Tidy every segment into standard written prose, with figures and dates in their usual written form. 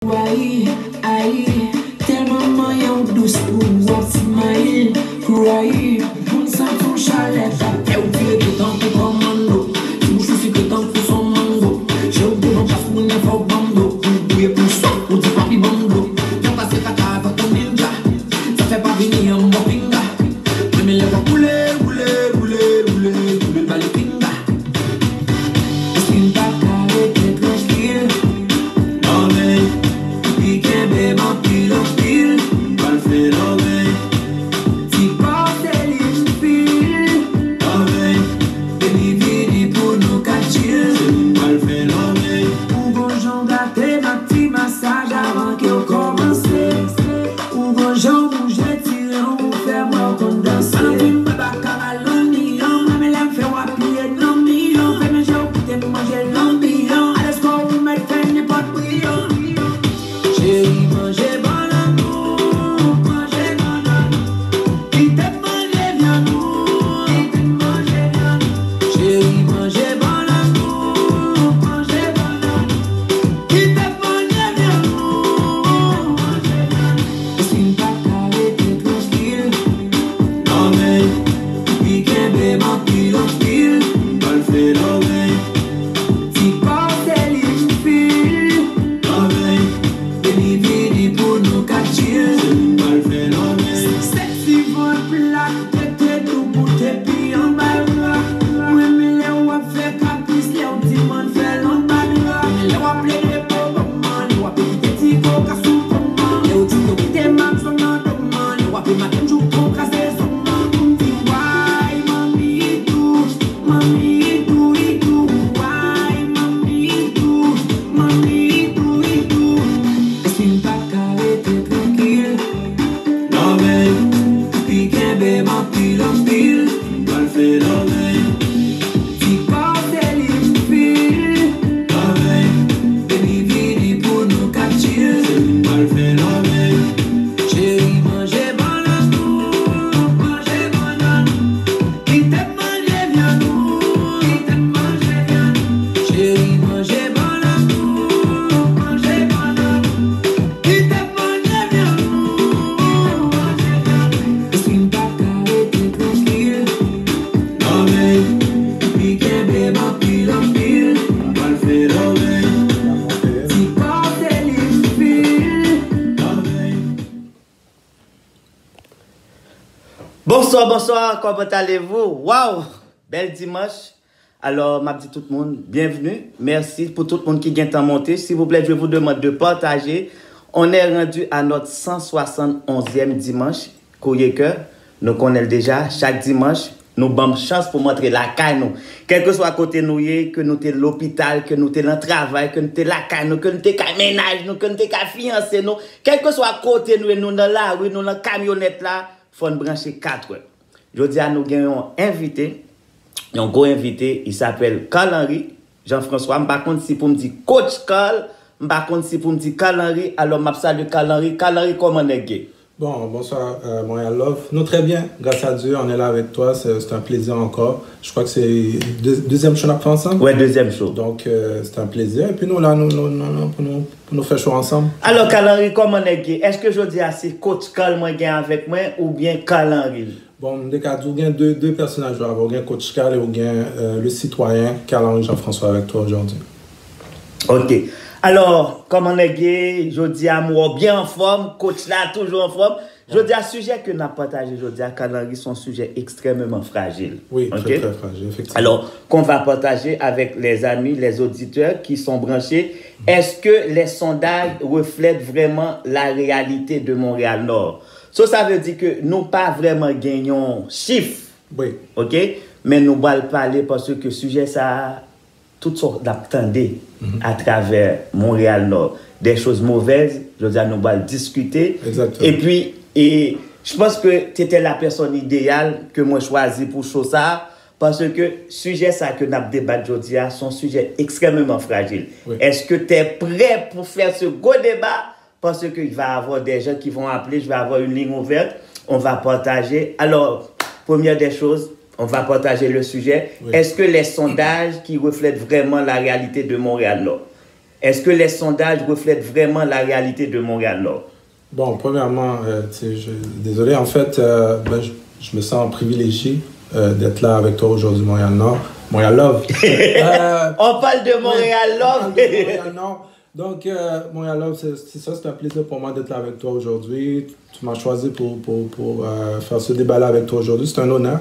Aïe, aïe, tellement moyen douce pour voir smile, cry, on sent ton chalet, t'as oublié que tant que commando, tu me soucies que tant que son mango, j'ai oublié mon passe pour une fois bando, pour bouiller pour ça, pour dire papi bando, viens passer ta cave ton ninja, ça fait pas venir un bon pinga, mais les va couler, couler, couler, couler, couler, bah les pinga, est-ce qu'une paca était tranquille? Non mais Bébé, mon pile en pile, mal fait l'oreille. Si porte les fils, l'oreille. Baby, vidi pour nous cacher, mal fait l'oreille. Ou bon, j'en gâté ma petit massage avant qu'il commence. Ou bon, j'en bouge les tirants pour faire moi condenser. Un film de baccarat, l'omnion, mais l'aime fait wapier, l'omnion. Fais mes jours pour te manger l'omnion. Allez, ce qu'on vous met, fait n'importe brillant. Chérie, mangez bon amour, mangez bon amour. Qui te mange bien nous, qui te mange bien nous. Chérie, mangez bon amour, mangez bon amour. Qui te mange bien nous, mangez bien nous. Est-ce qu'une paca était tranquille? Non mais, piquez bébé, pile en pile, mal fait l'oreille. Si portez les fils, l'oreille. Baby, vidi pour nous cacher, mal fait l'oreille. Sexy for black, t'es tout pour tes pieds en bas. Moi, mais les wap fait caprice, les outils fait l'emballage. Les wap les pauvres, les wap les petits coca sous comment. Les outils qui t'es max on en demande. Les wap les matins jouent pour casser son nom. Why, mami, tout, mami, tout, et tout. Why, mami, tout, mami, tout, et tout. Est-ce qu'une paca était tranquille? Non mais, piquez bébé, pile en pile, mal fait l'oreille. Si portez les fils, l'oreille. Baby, vidi pour nous cacher, mal fait l'oreille. Chérie, mangez bon amour, mangez bon amour. Qui te mange bien nous, qui te mange bien nous. Chérie, mangez bon amour, mangez bon amour. Qui te mange bien nous, mangez bien nous. Est-ce qu'une paca était tranquille? Non mais, piquez bébé, pile en pile, mal fait l'oreille. Si portez les fils, l'oreille. Bonsoir, bonsoir, comment allez-vous? Waouh, bel dimanche. Alors, m'a dit tout le monde, bienvenue. Merci pour tout le monde qui vient en monter. S'il vous plaît, je vous demande de partager. On est rendu à notre 171e dimanche. Courrier Cœur, nous connaissons déjà. Chaque dimanche, nous avons chance pour montrer la caille nous. Quel que soit côté nous, que nous sommes l'hôpital, que nous sommes dans le travail, que nous sommes la caille nous, que nous sommes le ménage, nous, que nous sommes fiancés nous. Quel que soit côté nous, nous dans la rue, nous dans la camionnette là, il faut nous brancher 4 heures. Je dis à nous gagnons invité. Un gros invité, il s'appelle Carl-Henri Jean-François. Je ne sais pas si pour me dire coach Carl, je ne sais pas si pour me dire Carl-Henri. Alors, je salue Carl-Henri. Carl-Henri, comment est-ce? Bon, bonsoir, Montréal Love. Nous, très bien, grâce à Dieu, on est là avec toi. C'est un plaisir encore. Je crois que c'est deuxième show qu'on fait ensemble. Ouais, deuxième show. Donc, c'est un plaisir. Et puis, nous, là, pour nous faire show ensemble. Alors, Carl-Henri, comment est-ce? Est-ce que je dis c'est coach Carl moi avec moi ou bien Carl-Henri? Bon, dès qu'il y a deux personnages, il y a coach Carl et il y a le citoyen Carl-Henri Jean-François avec toi aujourd'hui. Ok. Alors, comment est-ce? Je dis à moi, bien en forme, coach là, toujours en forme. Je dis à sujet que nous avons partagé, je dis à Carl-Henri, son sujet extrêmement fragile. Oui, okay? très fragile, effectivement. Alors, qu'on va partager avec les amis, les auditeurs qui sont branchés. Est-ce que les sondages reflètent vraiment la réalité de Montréal-Nord? Ça veut dire que nous pas vraiment gagnons chiffres. Oui. OK? Mais nous allons parler parce que le sujet, ça a toutes sortes d'attendés à travers Montréal-Nord. Des choses mauvaises, je veux dire, nous allons discuter. Exactement. Et puis, je pense que tu étais la personne idéale que moi choisi pour ça. Parce que le sujet ça que nous débattons aujourd'hui, c'est un sujet extrêmement fragile. Oui. Est-ce que tu es prêt pour faire ce gros débat? Parce qu'il va y avoir des gens qui vont appeler, je vais avoir une ligne ouverte, on va partager. Alors, première des choses, on va partager le sujet. Oui. Est-ce que les sondages qui reflètent vraiment la réalité de Montréal-Nord, est-ce que les sondages reflètent vraiment la réalité de Montréal-Nord? Bon, premièrement, désolé, en fait, je me sens privilégié d'être là avec toi aujourd'hui, Montréal-Nord. Montréal-Love. On parle de Montréal-Love. Montréal-Nord. Donc, Montréal-Love, c'est un plaisir pour moi d'être là avec toi aujourd'hui. Tu m'as choisi pour faire ce débat-là avec toi aujourd'hui. C'est un honneur.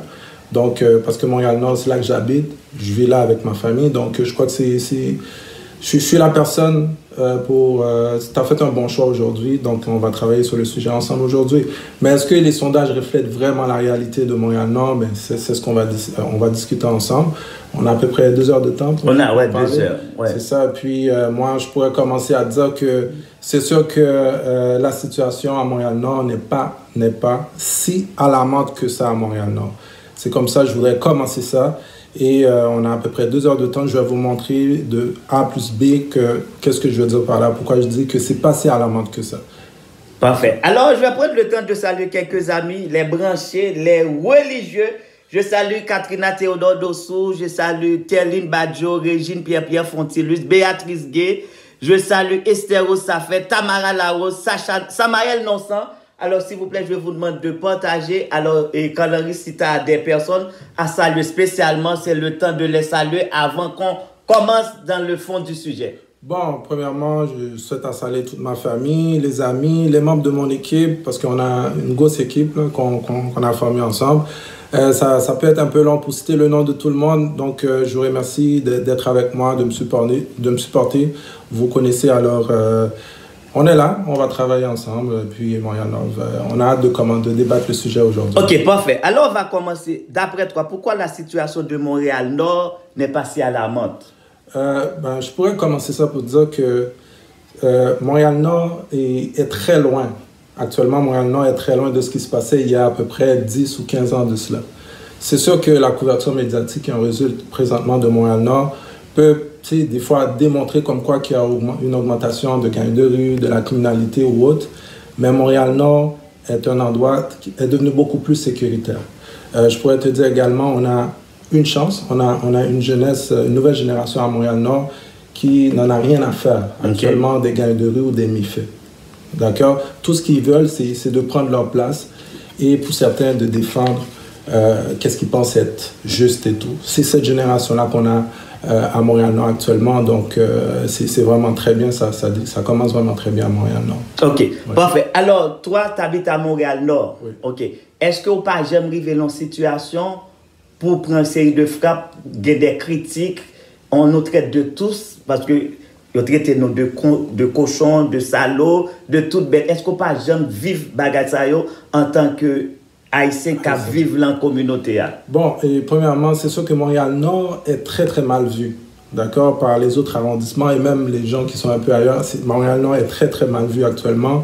Donc, parce que Montréal-Nord, c'est là que j'habite. Je vis là avec ma famille. Donc, je crois que je suis la personne tu as fait un bon choix aujourd'hui, donc on va travailler sur le sujet ensemble aujourd'hui. Mais est-ce que les sondages reflètent vraiment la réalité de Montréal-Nord? Ben, c'est ce qu'on va discuter ensemble. On a à peu près 2 heures de temps pour On a, parler. 2 heures. Ouais. C'est ça. Puis moi, je pourrais commencer à dire que c'est sûr que la situation à Montréal-Nord n'est pas si alarmante que ça à Montréal-Nord. C'est comme ça, je voudrais commencer ça. Et on a à peu près 2 heures de temps. Je vais vous montrer de A plus B qu'est-ce que je veux dire par là. Pourquoi je dis que c'est pas si alarmant que ça. Parfait. Alors, je vais prendre le temps de saluer quelques amis, les branchés, les religieux. Je salue Katrina Théodore Dossou. Je salue Terline Badjo, Régine Pierre-Pierre Fontilus, Béatrice Gay. Je salue Esther Safet, Tamara Larose, Samaël Nonsan. Alors, s'il vous plaît, je vous demande de partager. Alors, et quand Henri cite à des personnes à saluer spécialement, c'est le temps de les saluer avant qu'on commence dans le fond du sujet. Bon, premièrement, je souhaite à saluer toute ma famille, les amis, les membres de mon équipe, parce qu'on a une grosse équipe qu'on a formée ensemble. Ça peut être un peu long pour citer le nom de tout le monde, donc je vous remercie d'être avec moi, de me supporter. Vous connaissez alors... on est là, on va travailler ensemble, puis on a hâte de débattre le sujet aujourd'hui. Ok, parfait. Alors, on va commencer. D'après toi, pourquoi la situation de Montréal-Nord n'est pas si alarmante? Je pourrais commencer ça pour dire que Montréal-Nord est très loin. Actuellement, Montréal-Nord est très loin de ce qui se passait il y a à peu près 10 ou 15 ans de cela. C'est sûr que la couverture médiatique qui en résulte présentement de Montréal-Nord peut des fois démontrer comme quoi qu'il y a une augmentation de gangs de rue, de la criminalité ou autre. Mais Montréal-Nord est un endroit qui est devenu beaucoup plus sécuritaire. Je pourrais te dire également, on a une chance, on a une jeunesse, une nouvelle génération à Montréal-Nord qui n'en a rien à faire actuellement des gangs de rue ou des méfaits. D'accord? Tout ce qu'ils veulent, c'est de prendre leur place et pour certains de défendre qu'est-ce qu'ils pensent être juste et tout. C'est cette génération-là qu'on a à Montréal-Nord actuellement, donc c'est vraiment très bien, ça commence vraiment très bien à Montréal-Nord. Ok, parfait. Alors, toi, tu habites à Montréal-Nord. Oui. Ok. Est-ce que vous pas jamais arrivé dans une situation pour prendre une série de frappes, des critiques, on nous traite de tous, parce que vous traitez nous de cochons, de salauds, de toutes bêtes. Est-ce qu'on pas jamais vivre Bagatayo en tant que Haïtien qui vivent dans la communauté? Bon, et premièrement, c'est sûr que Montréal-Nord est très, très mal vu, d'accord, par les autres arrondissements et même les gens qui sont un peu ailleurs. Montréal-Nord est très, très mal vu actuellement.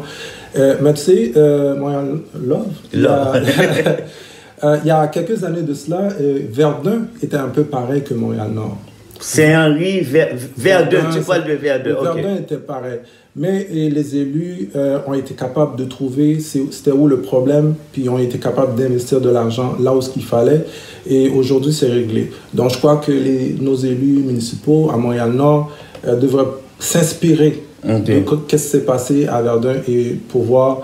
Mais tu sais, Montréal-Love, il y a quelques années de cela, Verdun était un peu pareil que Montréal-Nord. Saint-Henri, Verdun, tu parles de Verdun. Verdun était pareil. Mais les élus ont été capables de trouver c'était où le problème, puis ont été capables d'investir de l'argent là où ce qu'il fallait. Et aujourd'hui, c'est réglé. Donc, je crois que nos élus municipaux à Montréal-Nord devraient s'inspirer de ce qui s'est passé à Verdun et pouvoir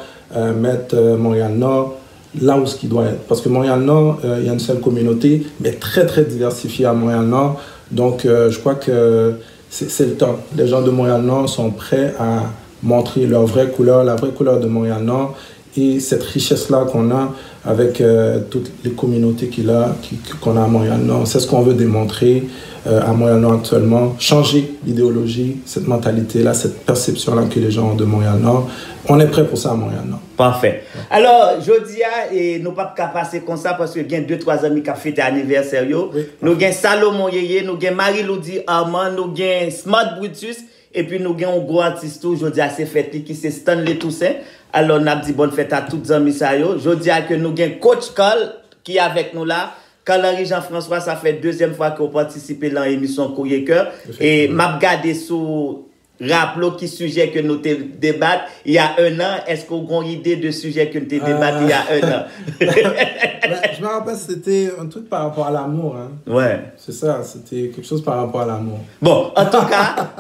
mettre Montréal-Nord là où ce qui doit être. Parce que Montréal-Nord, il y a une seule communauté, mais très, très diversifiée à Montréal-Nord. Donc, je crois que c'est le temps. Les gens de Montréal-Nord sont prêts à montrer leur vraie couleur, la vraie couleur de Montréal-Nord et cette richesse-là qu'on a avec toutes les communautés qu'on a à Montréal-Nord. C'est ce qu'on veut démontrer à Montréal-Nord actuellement. Changer l'idéologie, cette mentalité-là, cette perception-là que les gens ont de Montréal-Nord. On est prêt pour ça à Montréal-Nord. Parfait. Alors, jeudi, et nous ne pouvons pas passer comme ça parce que nous avons 2-3 amis qui ont fêté l'anniversaire. Oui, nous avons Salomon Yeye, nous avons Marie-Loudi Armand, nous avons Smart Brutus, et puis nous avons un gros artiste aujourd'hui à ces fêtes qui c'est Stanley Toussaint. Alors, nous avons dit bonne fête à tous les amis. Jeudi, que nous avons Coach Carl qui est avec nous là. Carl-Henri Jean-François, ça fait 2e fois qu'on participe dans l'émission Courrier Cœur. Et m'a regardé sur rappelons qui sujet que nous débattons il y a un an. Est-ce qu'on a une idée de sujet que nous débattons il y a un an? Je me rappelle, c'était un truc par rapport à l'amour. Hein. Ouais. C'est ça, c'était quelque chose par rapport à l'amour. Bon, en tout cas,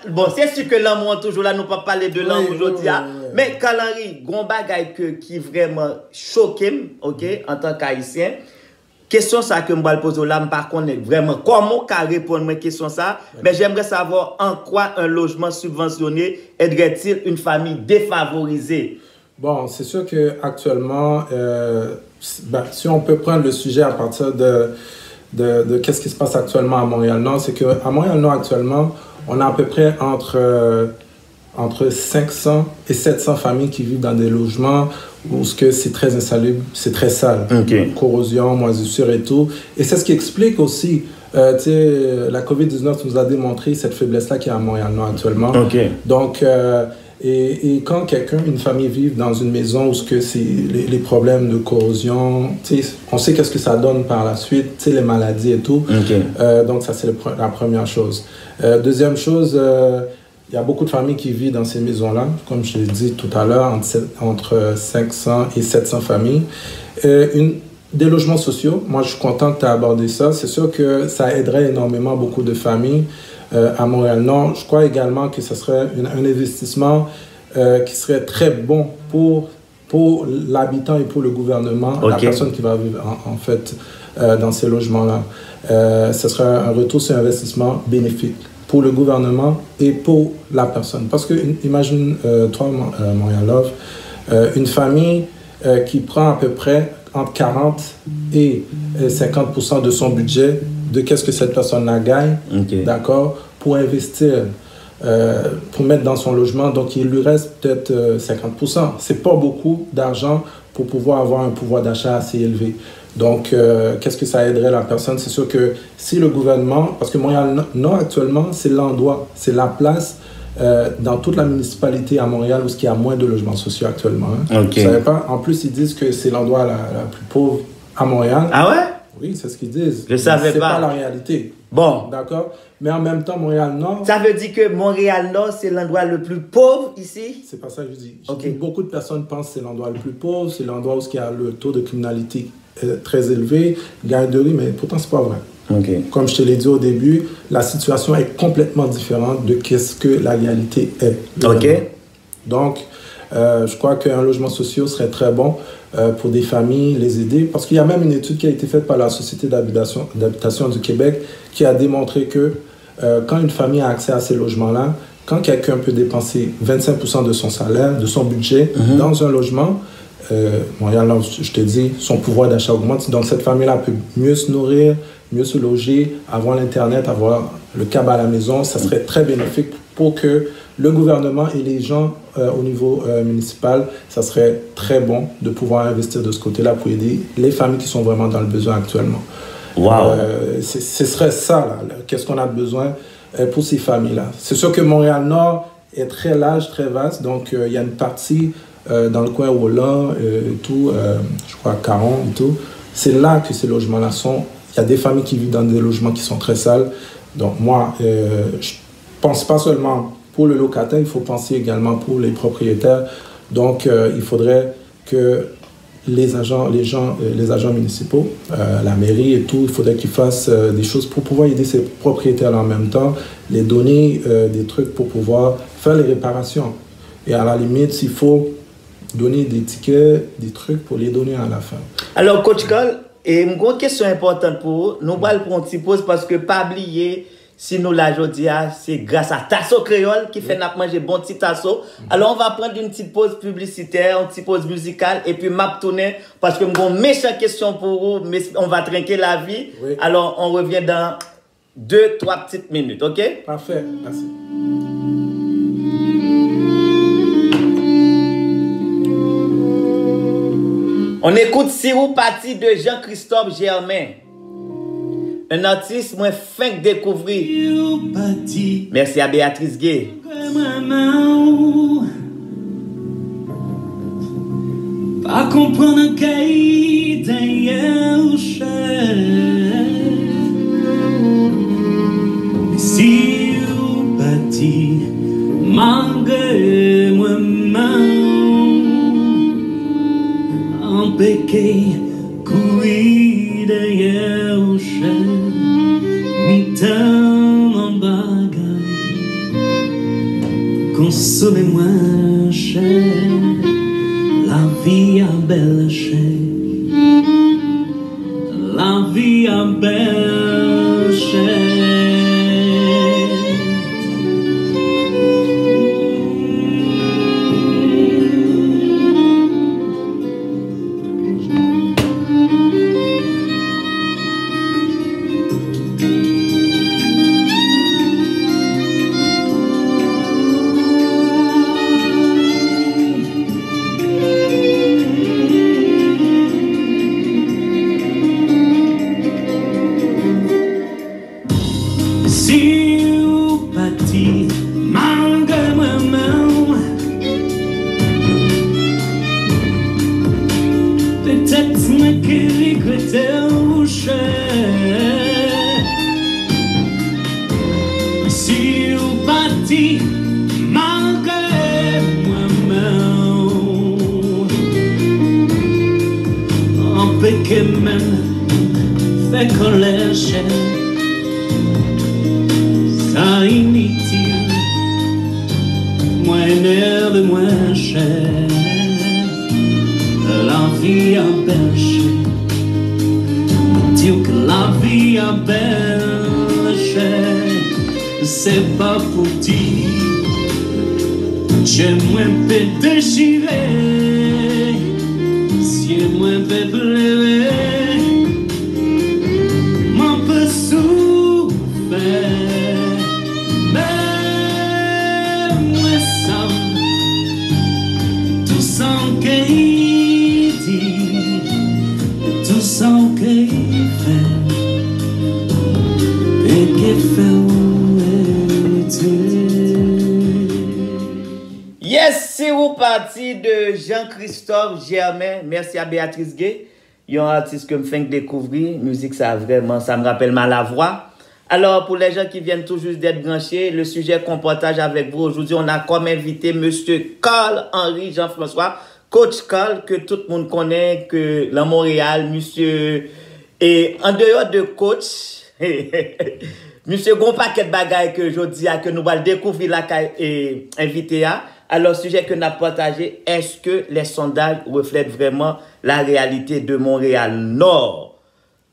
bon, c'est sûr que l'amour est toujours là, nous ne pas parler de l'amour aujourd'hui. Mais Carl-Henri, gros bagay qui vraiment choqué, ok, en tant qu'haïtien. Question ça que je vais poser là, je ne sais pas vraiment comment répondre à cette question ça, mais j'aimerais savoir en quoi un logement subventionné aiderait-il une famille défavorisée? Bon, c'est sûr qu'actuellement, si on peut prendre le sujet à partir de qu'est-ce qui se passe actuellement à Montréal-Nord, c'est qu'à Montréal-Nord actuellement, on a à peu près entre 500 et 700 familles qui vivent dans des logements où c'est très insalubre, c'est très sale. Okay. Corrosion, moisissure et tout. Et c'est ce qui explique aussi, la COVID-19 nous a démontré cette faiblesse-là qu'il y a à Montréal-Nord actuellement. Okay. Donc, et quand une famille vit dans une maison où c'est les problèmes de corrosion, on sait qu'est-ce que ça donne par la suite, les maladies et tout. Okay. Donc, ça, c'est la première chose. Deuxième chose, il y a beaucoup de familles qui vivent dans ces maisons-là, comme je l'ai dit tout à l'heure, entre 500 et 700 familles. Des logements sociaux, moi je suis content que tu aies abordé ça. C'est sûr que ça aiderait énormément beaucoup de familles à Montréal-Nord. Je crois également que ce serait un investissement qui serait très bon pour l'habitant et pour le gouvernement, okay. La personne qui va vivre en fait dans ces logements-là. Ce serait un retour sur investissement bénéfique pour le gouvernement et pour la personne. Parce que, imagine, toi, Montréal Love, une famille qui prend à peu près entre 40 et 50% de son budget de qu'est-ce que cette personne-là gagne, okay. D'accord, pour investir, pour mettre dans son logement. Donc, il lui reste peut-être 50%. C'est pas beaucoup d'argent pour pouvoir avoir un pouvoir d'achat assez élevé. Donc, qu'est-ce que ça aiderait la personne? C'est sûr que si le gouvernement, parce que Montréal-Nord actuellement, c'est l'endroit, c'est la place dans toute la municipalité à Montréal où il y a moins de logements sociaux actuellement. Hein. Okay. Vous savez pas? En plus, ils disent que c'est l'endroit la plus pauvre à Montréal. Ah ouais? Oui, c'est ce qu'ils disent. Je savais pas. C'est pas la réalité. Bon. D'accord? Mais en même temps, Montréal-Nord... Ça veut dire que Montréal-Nord, c'est l'endroit le plus pauvre ici? C'est pas ça que je dis. Okay. Beaucoup de personnes pensent que c'est l'endroit le plus pauvre, c'est l'endroit où il y a le taux de criminalité très élevé, garderie, mais pourtant, c'est pas vrai. Okay. Comme je te l'ai dit au début, la situation est complètement différente de ce que la réalité est. Okay. Donc, je crois qu'un logement social serait très bon pour des familles, les aider. Parce qu'il y a même une étude qui a été faite par la Société d'habitation du Québec qui a démontré que quand une famille a accès à ces logements-là, quand quelqu'un peut dépenser 25% de son salaire, de son budget dans un logement, je te dis, son pouvoir d'achat augmente. Donc, cette famille-là peut mieux se nourrir, mieux se loger, avoir l'Internet, avoir le câble à la maison. Ça serait très bénéfique pour que le gouvernement et les gens au niveau municipal, ça serait très bon de pouvoir investir de ce côté-là pour aider les familles qui sont vraiment dans le besoin actuellement. Wow. Ce serait ça, là. Qu'est-ce qu'on a besoin pour ces familles-là? C'est sûr que Montréal-Nord est très large, très vaste. Donc, il y a une partie dans le coin Roland et tout, je crois Caron et tout. C'est là que ces logements-là sont. Il y a des familles qui vivent dans des logements qui sont très sales. Donc, moi, je pense pas seulement pour le locataire, il faut penser également pour les propriétaires. Donc, il faudrait que les agents municipaux, la mairie et tout, il faudrait qu'ils fassent des choses pour pouvoir aider ces propriétaires en même temps, les donner des trucs pour pouvoir faire les réparations. Et à la limite, s'il faut donner des tickets, des trucs pour les donner à la fin. Alors, Coach Carl, une question importante pour vous, nous allons prendre une petite pause parce que pas oublier, si nous la aujourd'hui, c'est grâce à Tasso Créole qui fait nous manger bon petit tasso. Alors, on va prendre une petite pause publicitaire, une petite pause musicale et puis m'a tourner parce que j'ai une méchante question pour vous, mais on va trinquer la vie. Oui. Alors, on revient dans 2-3 petites minutes, ok? Parfait, merci. On écoute Sirou Parti de Jean-Christophe Germain. Un artiste moins fin que découvrir. Merci à Béatrice Gay. Pas comprendre qu'il d'ailleurs si vous bâti compliqué, courir derrière au chien, ni tant bagaille, consolez-moi cher, la vie a belle cher, la vie a belle cher. De Jean-Christophe Germain, merci à Béatrice Gay, il y a un artiste que me fait découvrir, musique ça vraiment, ça me rappelle mal la voix. Alors pour les gens qui viennent tout juste d'être branchés, le sujet qu'on partage avec vous aujourd'hui, on a comme invité monsieur Carl-Henri Jean-François, coach Carl, que tout le monde connaît, que la Montréal, monsieur, et en dehors de coach, monsieur gon paquet de bagaille que je dis que nous allons découvrir la invité à. Alors, sujet que nous avons partagé, est-ce que les sondages reflètent vraiment la réalité de Montréal-Nord?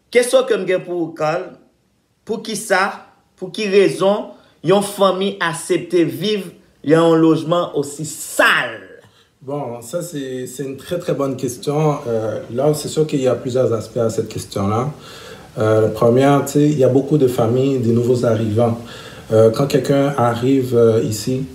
Question que je pour Carl, pour qui ça, pour qui raison, une famille accepte vivre dans un logement aussi sale? Bon, ça c'est une très très bonne question. Là, c'est sûr qu'il y a plusieurs aspects à cette question-là. La première, tu sais, il y a beaucoup de familles, des nouveaux arrivants. Quand quelqu'un arrive ici,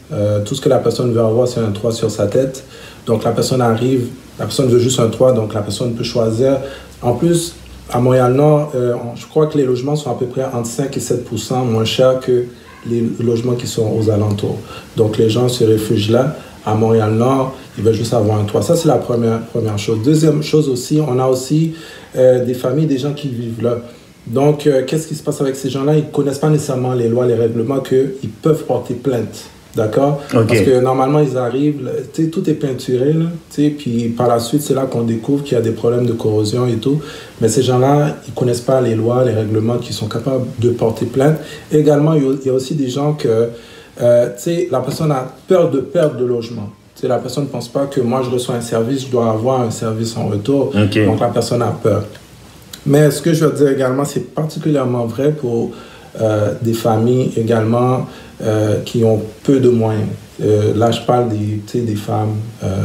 tout ce que la personne veut avoir, c'est un toit sur sa tête. Donc, la personne arrive, la personne veut juste un toit, donc la personne peut choisir. En plus, à Montréal-Nord, je crois que les logements sont à peu près entre 5 et 7% moins chers que les logements qui sont aux alentours. Donc, les gens se réfugient là. À Montréal-Nord, ils veulent juste avoir un toit. Ça, c'est la première chose. Deuxième chose aussi, on a aussi des familles, des gens qui vivent là. Donc, qu'est-ce qui se passe avec ces gens-là? Ils ne connaissent pas nécessairement les lois, les règlements, qu'ils peuvent porter plainte. D'accord? Okay. Parce que normalement, ils arrivent, tu sais, tout est peinturé, là, tu sais, puis par la suite, c'est là qu'on découvre qu'il y a des problèmes de corrosion et tout. Mais ces gens-là, ils ne connaissent pas les lois, les règlements, qui sont capables de porter plainte. Également, il y a aussi des gens que, tu sais, la personne a peur de perdre le logement. Tu sais, la personne ne pense pas que moi, je reçois un service, je dois avoir un service en retour. Okay. Donc, la personne a peur. Mais ce que je veux dire également, c'est particulièrement vrai pour des familles également qui ont peu de moyens. Là, je parle des femmes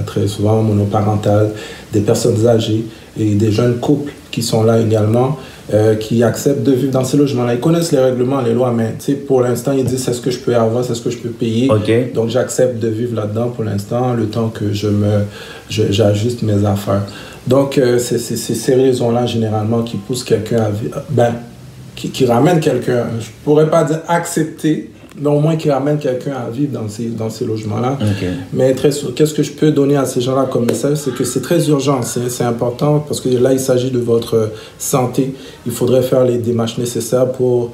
très souvent monoparentales, des personnes âgées et des jeunes couples qui sont là également, qui acceptent de vivre dans ces logements-là. Ils connaissent les règlements, les lois, mais pour l'instant, ils disent c'est ce que je peux avoir, c'est ce que je peux payer. Okay. Donc, j'accepte de vivre là-dedans pour l'instant, le temps que j'ajuste mes affaires. Donc, c'est ces raisons-là, généralement, qui poussent quelqu'un à vivre, qui ramènent quelqu'un, je ne pourrais pas dire accepter, mais au moins qui ramène quelqu'un à vivre dans ces logements-là. Okay. Mais qu'est-ce que je peux donner à ces gens-là comme message? C'est que c'est très urgent, c'est important, parce que là, il s'agit de votre santé. Il faudrait faire les démarches nécessaires pour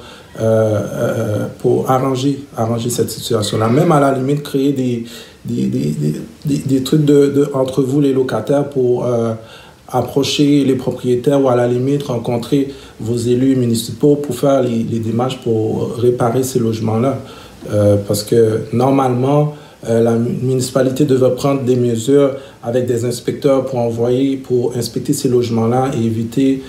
arranger cette situation-là. Même à la limite, créer des trucs entre vous, les locataires, pour approcher les propriétaires ou à la limite rencontrer vos élus municipaux pour faire les démarches pour réparer ces logements-là. Parce que normalement, la municipalité devait prendre des mesures avec des inspecteurs pour inspecter ces logements-là et éviter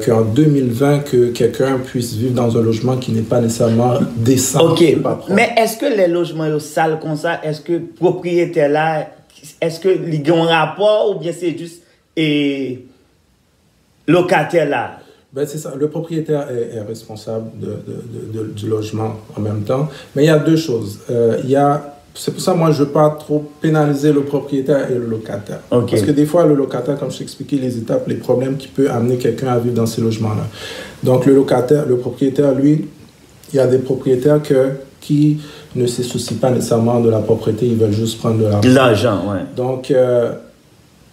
qu'en 2020, que quelqu'un puisse vivre dans un logement qui n'est pas nécessairement décent. OK. Mais est-ce que les logements sont sales comme ça? Est-ce que le propriétaire là, est-ce que il y a un rapport ou bien c'est juste locataire là? Ben c'est ça, le propriétaire est responsable du logement en même temps. Mais il y a deux choses. C'est pour ça que moi, je ne veux pas trop pénaliser le propriétaire et le locataire. Okay. Parce que des fois, le locataire, comme je t'expliquais les étapes, les problèmes qui peuvent amener quelqu'un à vivre dans ces logements-là. Donc, le propriétaire, lui, il y a des propriétaires qui ne se soucient pas nécessairement de la propriété, ils veulent juste prendre de l'argent. L'argent, ouais. Donc,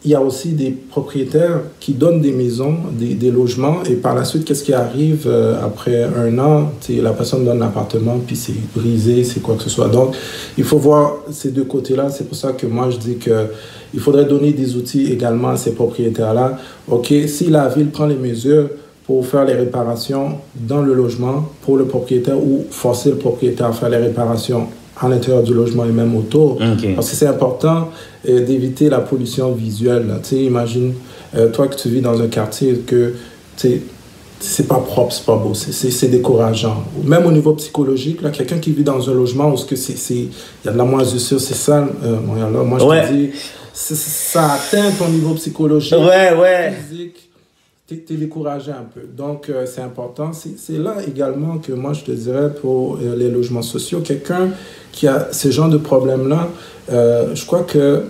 il y a aussi des propriétaires qui donnent des maisons, des logements, et par la suite, qu'est-ce qui arrive après un an? La personne donne l'appartement, puis c'est brisé, c'est quoi que ce soit. Donc, il faut voir ces deux côtés-là. C'est pour ça que moi, je dis qu'il faudrait donner des outils également à ces propriétaires-là. OK, si la ville prend les mesures pour faire les réparations dans le logement pour le propriétaire ou forcer le propriétaire à faire les réparations à l'intérieur du logement et même autour. Okay. Parce que c'est important d'éviter la pollution visuelle. Imagine, toi que tu vis dans un quartier que c'est pas propre, c'est pas beau, c'est décourageant. Même au niveau psychologique, quelqu'un qui vit dans un logement où il y a de la moisissure, c'est sale, moi je te dis, ça atteint ton niveau psychologique, physique. T'es découragé un peu. Donc, c'est important. C'est là également que moi, je te dirais pour les logements sociaux, quelqu'un qui a ce genre de problème-là, je crois que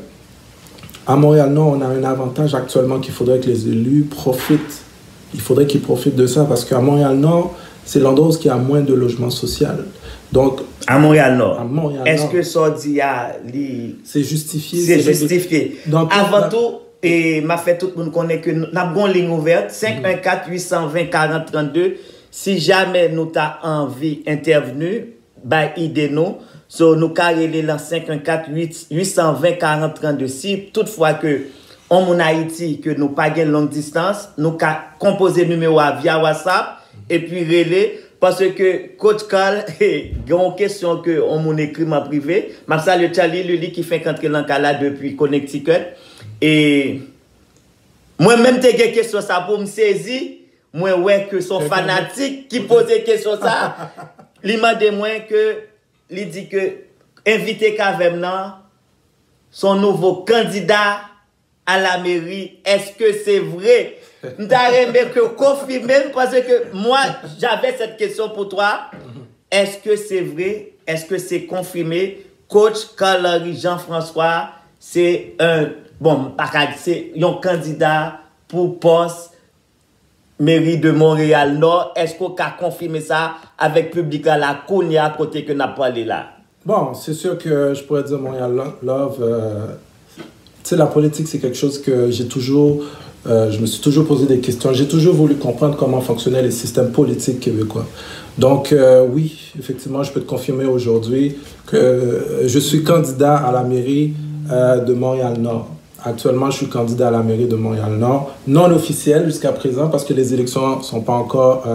à Montréal-Nord, on a un avantage actuellement qu'il faudrait que les élus profitent. Il faudrait qu'ils profitent de ça parce qu'à Montréal-Nord, c'est l'endroit où il y a moins de logements sociaux. Donc, à Montréal-Nord. À Montréal-Nord. Est-ce que ça dit c'est justifié? C'est justifié. Donc, avant tout, et m'a fait tout le monde connaît que nous avons une ligne ouverte 514-820-4032. Si jamais nous avons envie d'intervenir, bah idée nous. So nous carrelé dans 514-820-4032. Si toutefois que en mon Haïti que nous pas gain longue distance, nous composer numéro via WhatsApp et puis relais parce que coach Carl il y a une question que on mon écrit en privé. M'a salué Charlie lui qui fait rentrer dans là depuis Connecticut. Et moi-même, j'ai des questions ça pour me saisir. Moi, ouais, que son fanatique qui pose des questions ça. Il m'a dit moi que, il dit que, invité Kavemnan, son nouveau candidat à la mairie, est-ce que c'est vrai? J'aimerais que confirmer parce que moi, j'avais cette question pour toi. Est-ce que c'est vrai? Est-ce que c'est confirmé? Coach Carl-Henri Jean-François, c'est un c'est un candidat pour poste mairie de Montréal-Nord. Est-ce qu'on a confirmé ça avec public à la Kounia à côté que n'a parlé là? Bon, c'est sûr que je pourrais dire Montréal-Love. La politique, c'est quelque chose que j'ai toujours... je me suis toujours posé des questions. J'ai toujours voulu comprendre comment fonctionnaient les systèmes politiques québécois. Donc, oui, effectivement, je peux te confirmer aujourd'hui que je suis candidat à la mairie de Montréal-Nord. Actuellement, je suis candidat à la mairie de Montréal-Nord, non officiel jusqu'à présent parce que les élections ne sont pas encore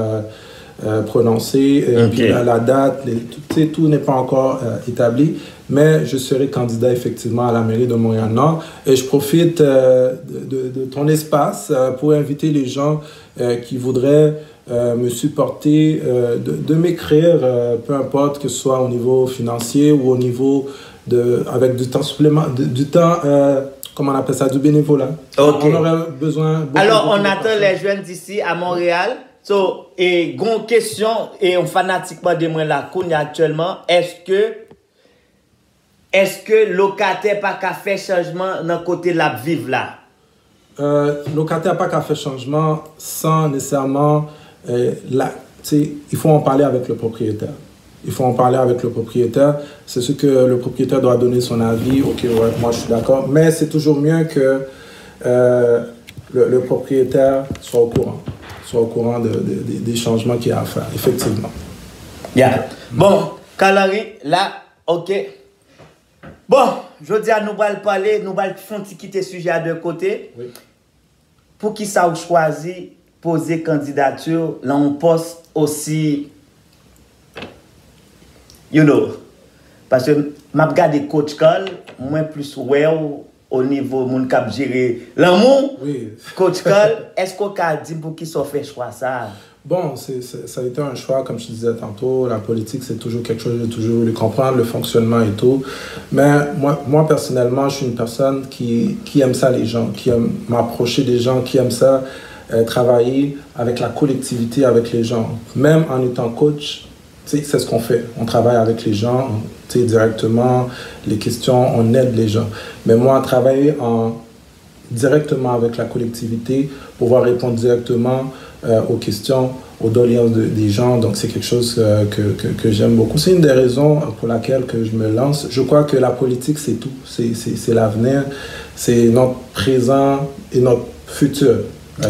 prononcées. Okay. Puis la date, tout n'est pas encore établi. Mais je serai candidat effectivement à la mairie de Montréal-Nord. Et je profite de ton espace pour inviter les gens qui voudraient me supporter, de m'écrire, peu importe que ce soit au niveau financier ou au niveau avec du temps supplémentaire, comment on appelle ça, du bénévolat. Okay. On aurait besoin... Alors, on attend les jeunes d'ici à Montréal. Et grande question, et on fanatiquement de moi la Kounia actuellement, est-ce que locataire pas qu'à faire changement dans le côté de la vivre là? Locataire pas qu'à faire changement sans nécessairement... il faut en parler avec le propriétaire. Il faut en parler avec le propriétaire. C'est ce que le propriétaire doit donner son avis. OK, ouais, moi je suis d'accord. Mais c'est toujours mieux que le propriétaire soit au courant des changements qu'il y a à faire, effectivement. Yeah. Bon, Carl-Henri, là, OK. Bon, je dis à nous allons parler, nous allons quitter le sujet à deux côtés. Oui. pour qui ça a choisi poser candidature dans un poste aussi, you know, parce que m'a regardé coach Call, moins plus well au niveau mon cap gérer l'amour. Oui. Coach Call, est-ce qu'on a dit pour qui ça fait choix ça? Bon, ça a été un choix, comme je te disais tantôt, la politique c'est toujours quelque chose de toujours le comprendre, le fonctionnement et tout. Mais moi personnellement, je suis une personne qui aime ça les gens, qui aime m'approcher des gens, qui aime ça, travailler avec la collectivité, avec les gens. Même en étant coach, c'est ce qu'on fait. On travaille avec les gens, directement, les questions, on aide les gens. Mais moi, travailler directement avec la collectivité, pouvoir répondre directement aux questions, aux doléances des gens. Donc, c'est quelque chose que j'aime beaucoup. C'est une des raisons pour laquelle que je me lance. Je crois que la politique, c'est tout. C'est l'avenir, c'est notre présent et notre futur.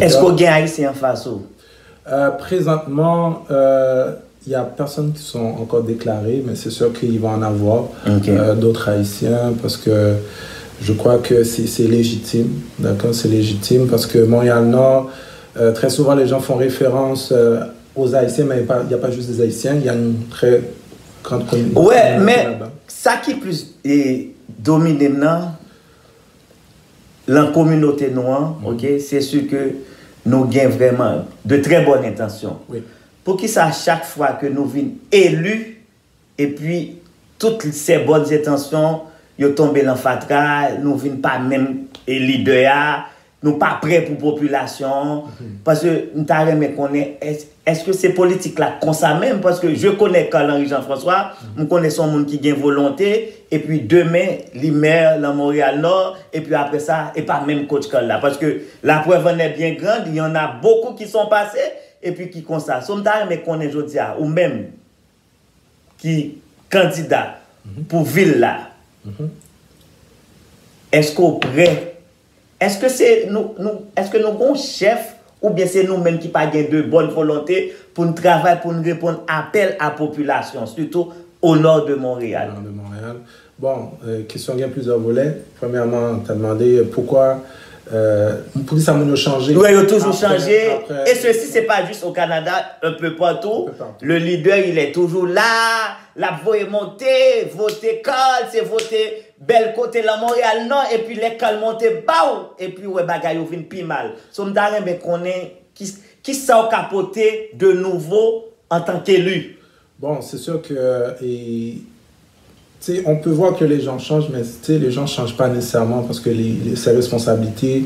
Est-ce qu'on gagne ici en face? Présentement, il n'y a personne qui sont encore déclarés, mais c'est sûr qu'il va en avoir d'autres Haïtiens parce que je crois que c'est légitime. D'accord, c'est légitime parce que Montréal-Nord, très souvent les gens font référence aux Haïtiens, mais il n'y a pas juste des Haïtiens, il y a une très grande communauté. Ouais, mais ça qui plus est dominé maintenant, la communauté noire, c'est sûr que nous gagnons vraiment de très bonnes intentions. Oui. Pour qui ça, chaque fois que nous venons élus, et puis toutes ces bonnes intentions, ils tombent dans le fatras, nous ne venons pas même leader, nous ne sommes pas prêts pour la population. Parce que nous avons connaît, est-ce que c'est politique là comme ça même? Parce que je connais Carl-Henri Jean-François, je connais son monde qui a une volonté, et puis demain, les maires dans Montréal-Nord, et puis après ça, et pas même coach Carl là. Parce que la preuve en est bien grande, il y en a beaucoup qui sont passés, et puis qui comme ça. Sommes mais qu'on est aujourd'hui, ou même qui candidat pour ville là. Est-ce qu'on prêt? Est-ce que c'est est-ce que nous avons chef ou bien c'est nous-mêmes qui pas de bonne volonté pour nous travailler, pour nous répondre appel à la population, surtout au nord de Montréal? Au nord de Montréal. Bon, question il y a plusieurs volets. Premièrement, tu as demandé pourquoi ça m'a changé. Oui, il a toujours changé. Et ceci, ce n'est pas juste au Canada, un peu partout. Le leader, il est toujours là. La voix est montée, voter Carl, c'est voter bel côté la Montréal Nord, et puis les Carl monter bas, et puis ouais, bagaille vient plus mal. Somme d'arrêt, mais qu'on est, qui ça capoté de nouveau en tant qu'élu? Bon, c'est sûr que, on peut voir que les gens changent, mais les gens ne changent pas nécessairement parce que ces responsabilités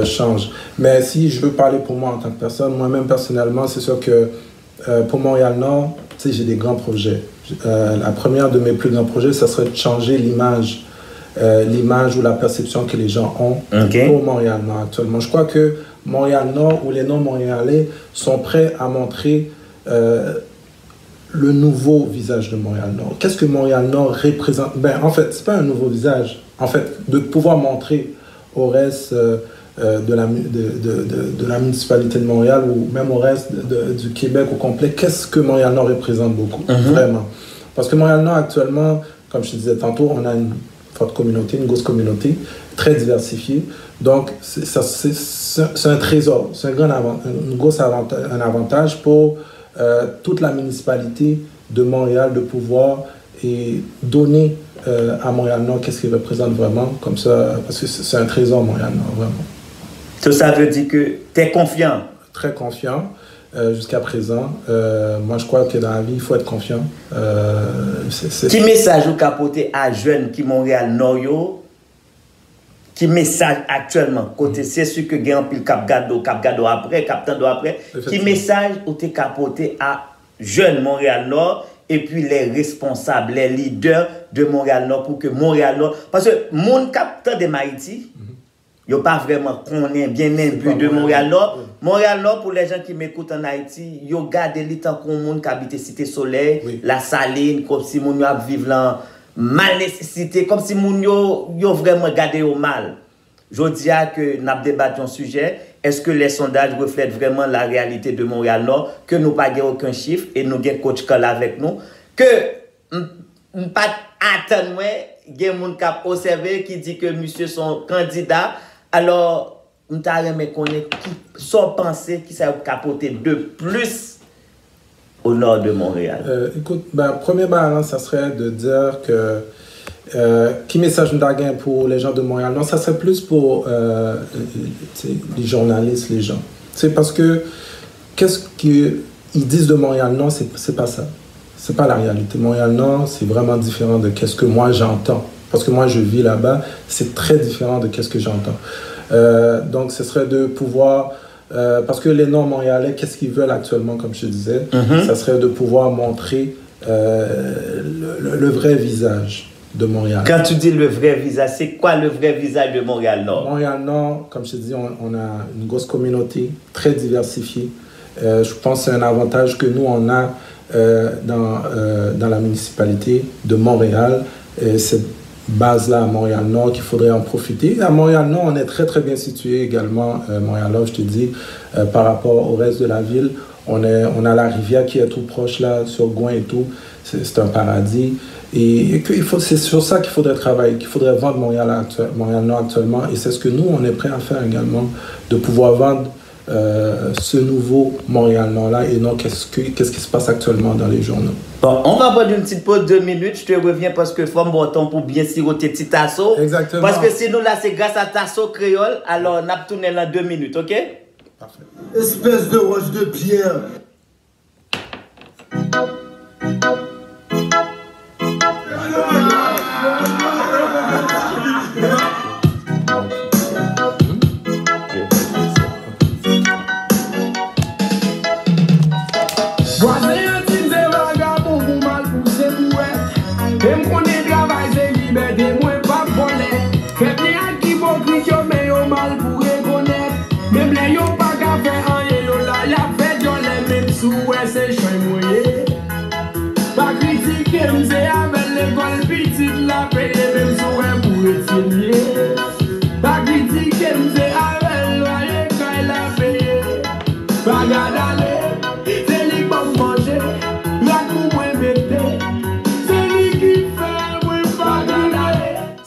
changent. Mais si je veux parler pour moi en tant que personne, moi-même personnellement, c'est sûr que pour Montréal-Nord, j'ai des grands projets. La première de mes plus grands projets, ça serait de changer l'image ou la perception que les gens ont pour Montréal-Nord actuellement. Je crois que Montréal-Nord ou les non-montréalais sont prêts à montrer le nouveau visage de Montréal-Nord. Qu'est-ce que Montréal-Nord représente? En fait, ce n'est pas un nouveau visage. En fait, de pouvoir montrer au reste de la municipalité de Montréal ou même au reste du Québec au complet, qu'est-ce que Montréal-Nord représente beaucoup, vraiment. Parce que Montréal-Nord, actuellement, comme je te disais tantôt, on a une forte communauté, une grosse communauté, très diversifiée. Donc, c'est un trésor, c'est un avantage pour toute la municipalité de Montréal de pouvoir donner à Montréal-Nord qu'est-ce qu'il représente vraiment, comme ça, parce que c'est un trésor Montréal-Nord, vraiment. Ça veut dire que tu es confiant? Très confiant jusqu'à présent. Moi, je crois que dans la vie, il faut être confiant. Qui message vous capoté à jeunes qui Montréal-Nord? Qui message actuellement? Côté, c'est sûr que gagne pile Cap Gado après, Cap Tando après. Qui message ou t'es capoté à jeunes Montréal-Nord et puis les responsables, les leaders de Montréal-Nord pour que Montréal-Nord. Parce que mon capteur de Haïti, il n'y a pas vraiment connaît bien l'imbu de Montréal-Nord. Montréal-Nord, pour les gens qui m'écoutent en Haïti, ils regardent l'état comme monde qui habite Cité Soleil, la Saline, comme si mon yo vivent là mal nécessité, comme si mon yo vraiment gardé au mal. Je dis que nous avons débattu un sujet. Est-ce que les sondages reflètent vraiment la réalité de Montréal-Nord, que nous n'avons pas aucun chiffre et nous avons coach Carl avec nous, que nous pas attendre, il y a des gens qui ont observé qui dit que monsieur son candidat. Alors, nous t'aimerais connaître qui sont pensées qui ça capoter de plus au nord de Montréal. Écoute, premier balance, ça serait de dire que qui message nous gain pour les gens de Montréal? Non, ça serait plus pour les journalistes, les gens. C'est parce que qu'est-ce qu'ils disent de Montréal? Non, c'est pas ça. C'est pas la réalité. Montréal Nord, c'est vraiment différent de qu'est-ce que moi j'entends. Parce que moi je vis là-bas, c'est très différent de qu'est-ce que j'entends. Donc ce serait de pouvoir, parce que les Nord-Montréalais, qu'est-ce qu'ils veulent actuellement, comme je te disais, ça serait de pouvoir montrer le vrai visage de Montréal. Quand tu dis le vrai visage, c'est quoi le vrai visage de Montréal-Nord? Montréal-Nord, comme je te dis, on a une grosse communauté très diversifiée. Je pense que c'est un avantage que nous, on a dans la municipalité de Montréal. Cette base-là à Montréal-Nord, qu'il faudrait en profiter. À Montréal-Nord, on est très, très bien situé également. Montréal-Nord, je te dis, par rapport au reste de la ville. On a la rivière qui est tout proche là, sur Gouin et tout. C'est un paradis. Et c'est sur ça qu'il faudrait travailler, qu'il faudrait vendre Montréal-Nord actuellement. Et c'est ce que nous, on est prêt à faire également, de pouvoir vendre ce nouveau Montréal-Nord-là et non qu'est-ce qui se passe actuellement dans les journaux. Bon, on va prendre une petite pause 2 minutes. Je te reviens parce que faut bon temps pour bien siroter petit tasso. Exactement. Parce que sinon, là, c'est grâce à tasso créole. Alors, on a tourné là 2 minutes, OK? Parfait. Espèce de roche de pierre.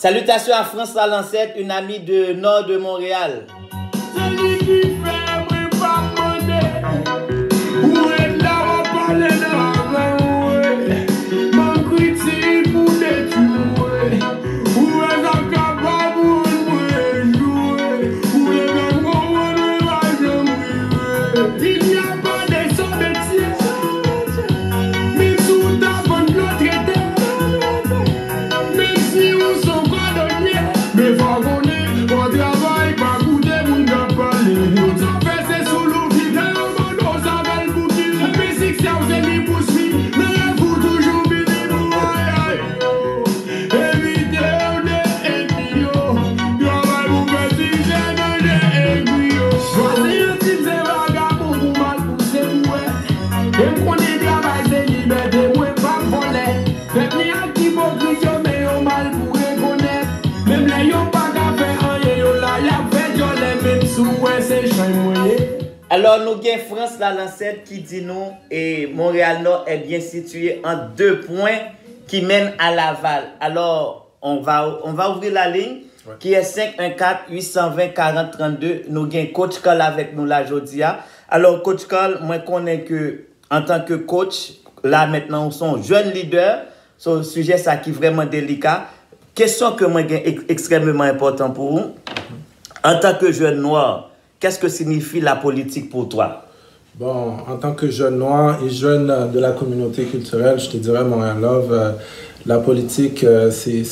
Salutations à France Lalancette, une amie de nord de Montréal. Alors, nous avons France Lalancette qui dit nous et Montréal-Nord est bien situé en 2 points qui mènent à Laval. Alors, on va ouvrir la ligne qui est 514-820-4032. Nous avons Coach Carl avec nous là aujourd'hui. Alors, Coach Carl, moi, je connais que en tant que coach, là maintenant, on sont jeunes leaders sur le sujet ça qui est vraiment délicat. Question que moi, extrêmement important pour vous. En tant que jeune noir, qu'est-ce que signifie la politique pour toi? Bon, en tant que jeune noir et jeune de la communauté culturelle, je te dirais, Montréal Love, la politique, c'est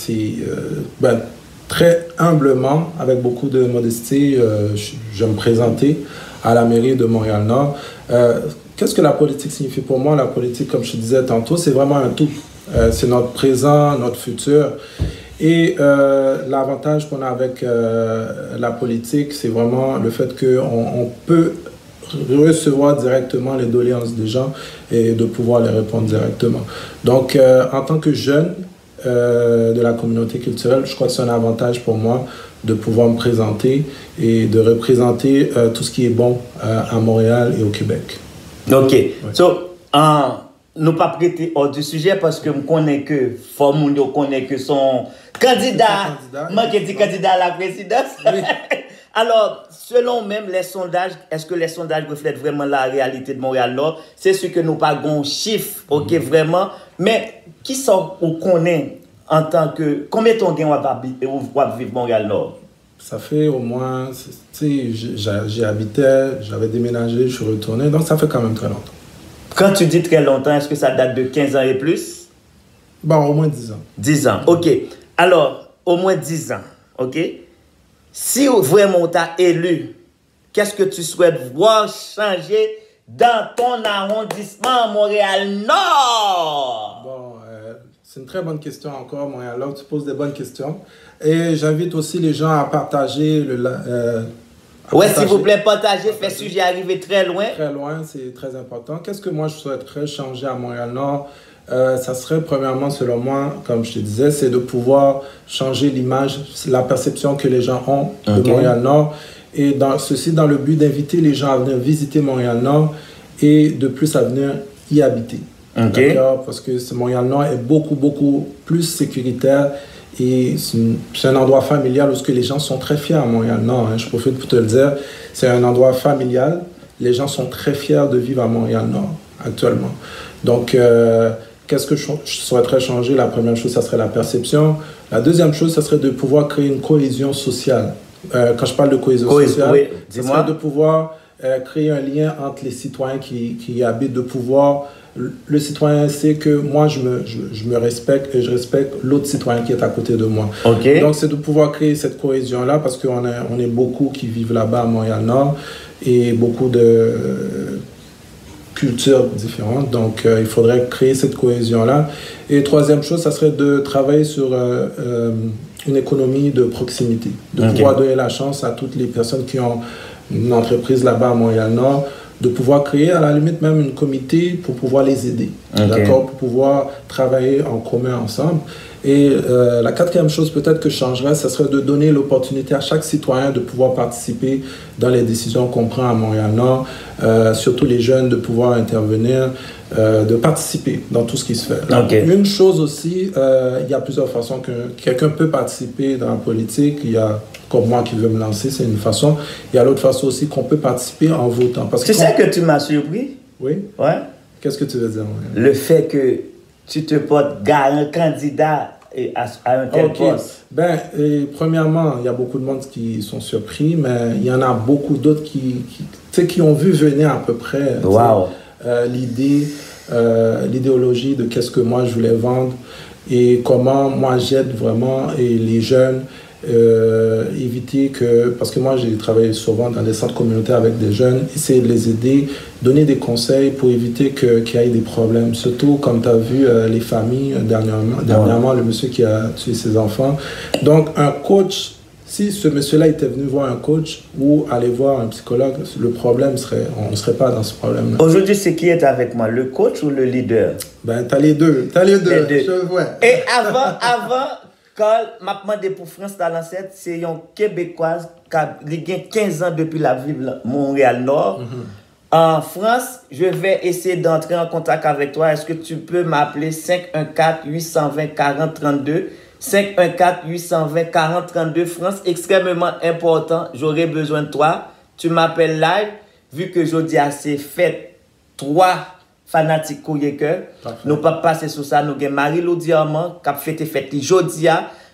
très humblement, avec beaucoup de modestie, je vais me présenter à la mairie de Montréal-Nord. Qu'est-ce que la politique signifie pour moi? La politique, comme je te disais tantôt, c'est vraiment un tout. C'est notre présent, notre futur. Et l'avantage qu'on a avec la politique, c'est vraiment le fait qu'on peut recevoir directement les doléances des gens et de pouvoir les répondre directement. Donc, en tant que jeune de la communauté culturelle, je crois que c'est un avantage pour moi de pouvoir me présenter et de représenter tout ce qui est bon à Montréal et au Québec. OK. Ouais. Nous pas prêter hors du sujet parce que je connais que Formundo connaît que son candidat à la présidence. Oui. Alors, selon même les sondages, est-ce que les sondages reflètent vraiment la réalité de Montréal-Nord? C'est sûr que nous pas un chiffre, ok, vraiment. Mais qui sont ou connaît en tant que... Combien de temps vous vivre Montréal-Nord? Ça fait au moins... Tu sais, j'y habitais, j'avais déménagé, je suis retourné. Donc, ça fait quand même très longtemps. Quand tu dis très longtemps, est-ce que ça date de 15 ans et plus? Bon, au moins 10 ans. 10 ans, ok. Alors, au moins 10 ans, ok? Si vraiment tu as élu, qu'est-ce que tu souhaites voir changer dans ton arrondissement Montréal-Nord? Bon, c'est une très bonne question encore, Montréal-Nord. Tu poses des bonnes questions. Et j'invite aussi les gens à partager s'il vous plaît, partagez, fait sujet arriver très loin. Très loin, c'est très important. Qu'est-ce que moi je souhaiterais changer à Montréal-Nord? Ça serait premièrement, selon moi, comme je te disais, c'est de pouvoir changer l'image, la perception que les gens ont de Montréal-Nord. Et ceci dans le but d'inviter les gens à venir visiter Montréal-Nord et de plus à venir y habiter. D'accord? Parce que ce Montréal-Nord est beaucoup, beaucoup plus sécuritaire et c'est un endroit familial où les gens sont très fiers à Montréal-Nord. Hein. Je profite pour te le dire, c'est un endroit familial. Les gens sont très fiers de vivre à Montréal-Nord actuellement. Donc, qu'est-ce que je souhaiterais changer? La première chose, ça serait la perception. La deuxième chose, ça serait de pouvoir créer une cohésion sociale. Quand je parle de cohésion sociale, oui, ça serait de pouvoir créer un lien entre les citoyens qui y habitent, de pouvoir... Le citoyen sait que moi, je me respecte et je respecte l'autre citoyen qui est à côté de moi. Donc, c'est de pouvoir créer cette cohésion-là parce qu'on est beaucoup qui vivent là-bas à Montréal-Nord et beaucoup de... cultures différentes, donc il faudrait créer cette cohésion-là. Et troisième chose, ça serait de travailler sur une économie de proximité, de pouvoir donner la chance à toutes les personnes qui ont une entreprise là-bas à Montréal-Nord, de pouvoir créer à la limite même une comité pour pouvoir les aider, d'accord, pour pouvoir travailler en commun ensemble. Et la quatrième chose peut-être que je changerais, ce serait de donner l'opportunité à chaque citoyen de pouvoir participer dans les décisions qu'on prend à Montréal-Nord, surtout les jeunes, de pouvoir intervenir, de participer dans tout ce qui se fait. Donc, une chose aussi, il y a plusieurs façons que quelqu'un peut participer dans la politique. Il y a, comme moi qui veux me lancer, c'est une façon. Il y a l'autre façon aussi qu'on peut participer en votant. Parce tu sais que tu m'as surpris? Oui? Ouais. Qu'est-ce que tu veux dire? Le fait que tu te portes un candidat à un tel poste. Ben, premièrement, il y a beaucoup de monde qui sont surpris, mais il y en a beaucoup d'autres qui ont vu venir à peu près l'idéologie de qu'est-ce que moi je voulais vendre et comment moi j'aide vraiment et les jeunes éviter que, parce que moi j'ai travaillé souvent dans des centres communautaires avec des jeunes, essayer de les aider, donner des conseils pour éviter qu'il y ait des problèmes, surtout comme tu as vu les familles dernièrement le monsieur qui a tué ses enfants. Donc un coach, si ce monsieur-là était venu voir un coach ou aller voir un psychologue, le problème serait, on ne serait pas dans ce problème-là. Aujourd'hui, c'est qui est avec moi, le coach ou le leader? Ben, t'as les deux. Je vois. Et avant, quand m'a demandé pour France Talancette, c'est une Québécoise qui a 15 ans depuis la ville Montréal-Nord. En France, je vais essayer d'entrer en contact avec toi. Est-ce que tu peux m'appeler 514-820-4032? 514-820-4032, France, extrêmement important. J'aurai besoin de toi. Tu m'appelles live, vu que jeudi a c'est fait 3 fanatiques courrier cœur. Nous pas passer sur ça. Nous avons Marie-Lou Diamant qui a fête jeudi.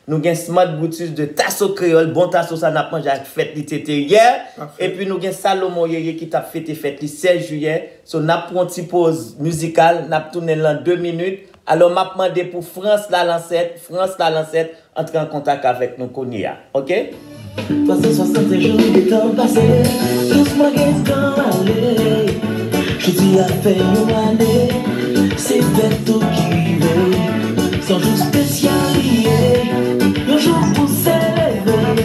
Nous avons Smart Boutus de Tasso Créole. Bon Tasso, ça n'a pas mangé fête hier. Et puis nous avons Salomon Yeye qui a fête le 16 juillet. So, nous avons une petite pause musicale. Nous avons tourné dans 2 minutes. Alors, je vais demander pour France Talancette, entrer en contact avec nous, Konya. OK? 360 jours de temps passé, tous mois qu'est-ce qu'on allait. Je dis à faire une année, c'est fait tout qui veut. Sans jour spécial, un jour pour célébrer,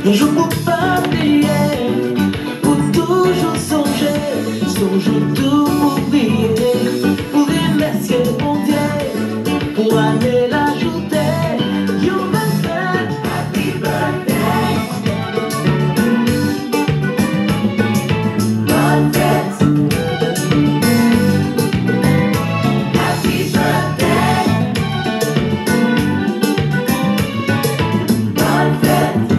un jour pour pas oublier, pour toujours songer, tout pour briller, pour remercier mon Dieu. Pour aller l'ajouter, you birthday, happy birthday. Bonne fête. Happy birthday. Bonne fête.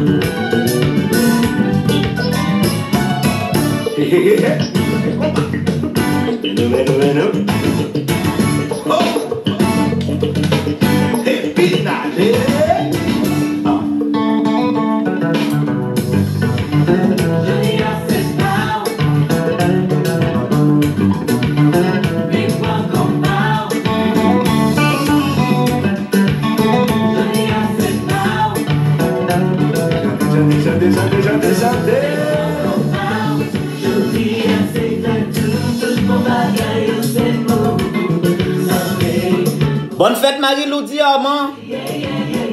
Bonne fête Marie-Lou Diamant.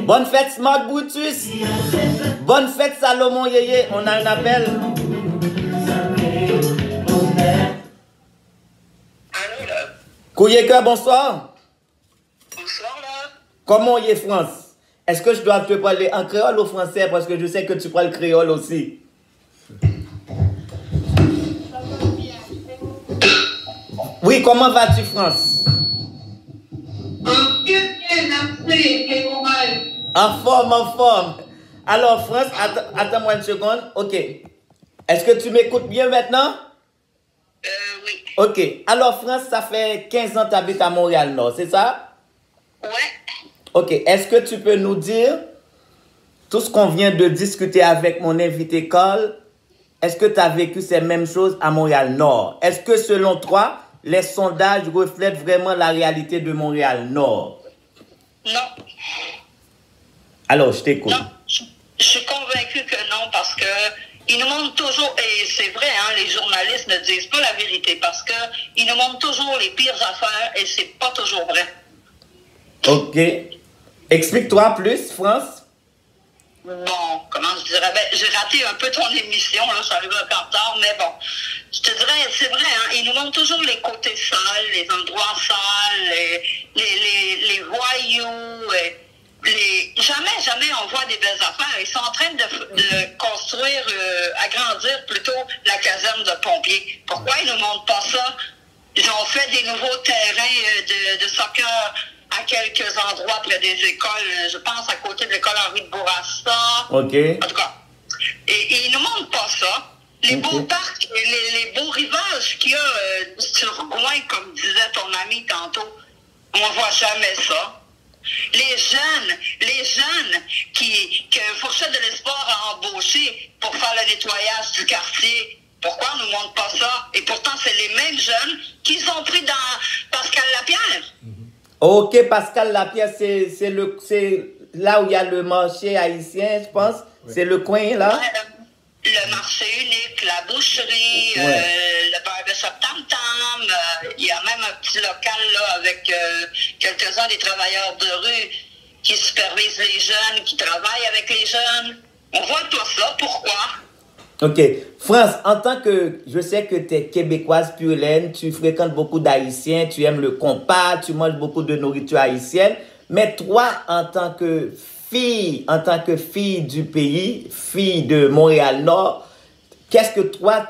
Bonne fête Smart Brutus. Bonne fête Salomon Yeye. On a un appel. Allô là. Kouyeka, bonsoir. Bonsoir là. Comment y est France? Est-ce que je dois te parler en créole ou français? Parce que je sais que tu parles créole aussi. Oui, comment vas-tu France? En forme, en forme. Alors France, attends-moi une seconde. Ok. Est-ce que tu m'écoutes bien maintenant? Oui. Ok. Alors France, ça fait 15 ans que tu habites à Montréal-Nord, c'est ça? Ouais. Ok. Est-ce que tu peux nous dire tout ce qu'on vient de discuter avec mon invité Carl? Est-ce que tu as vécu ces mêmes choses à Montréal-Nord? Est-ce que selon toi, les sondages reflètent vraiment la réalité de Montréal-Nord? Non. Alors, je t'écoute. Non. Je suis convaincue que non parce que ils nous montrent toujours, et c'est vrai, hein, les journalistes ne disent pas la vérité parce que ils nous montrent toujours les pires affaires et c'est pas toujours vrai. Ok. Explique-toi plus, France. Bon, comment je dirais? Ben, j'ai raté un peu ton émission, là, ça arrive un peu en retard, mais bon. Je te dirais, c'est vrai, hein, ils nous montrent toujours les côtés sales, les endroits sales, les voyous, jamais on voit des belles affaires. Ils sont en train de construire, agrandir plutôt la caserne de pompiers. Pourquoi ils nous montrent pas ça? Ils ont fait des nouveaux terrains de soccer à quelques endroits près des écoles, je pense à côté de l'école Henri de Bourassa. Ok. En tout cas. Et ils ne montrent pas ça. Les beaux parcs, les beaux rivages qu'il y a sur Gouin, comme disait ton ami tantôt, on ne voit jamais ça. Les jeunes que Fourchette de l'Espoir a embauchés pour faire le nettoyage du quartier, pourquoi on ne nous montre pas ça? Et pourtant, c'est les mêmes jeunes qu'ils ont pris dans Pascal Lapierre. Ok, Pascal Lapierre, c'est là où il y a le marché haïtien, je pense. Oui. C'est le coin là. Ouais, le marché unique, la boucherie, le barbershop Tam Tam. Il y a même un petit local là avec quelques-uns des travailleurs de rue qui supervisent les jeunes, qui travaillent avec les jeunes. On voit tout ça. Pourquoi? Ok. France, en tant que, je sais que tu es québécoise pure laine, tu fréquentes beaucoup d'Haïtiens, tu aimes le compas, tu manges beaucoup de nourriture haïtienne, mais toi, en tant que fille du pays, fille de Montréal-Nord, qu'est-ce que toi,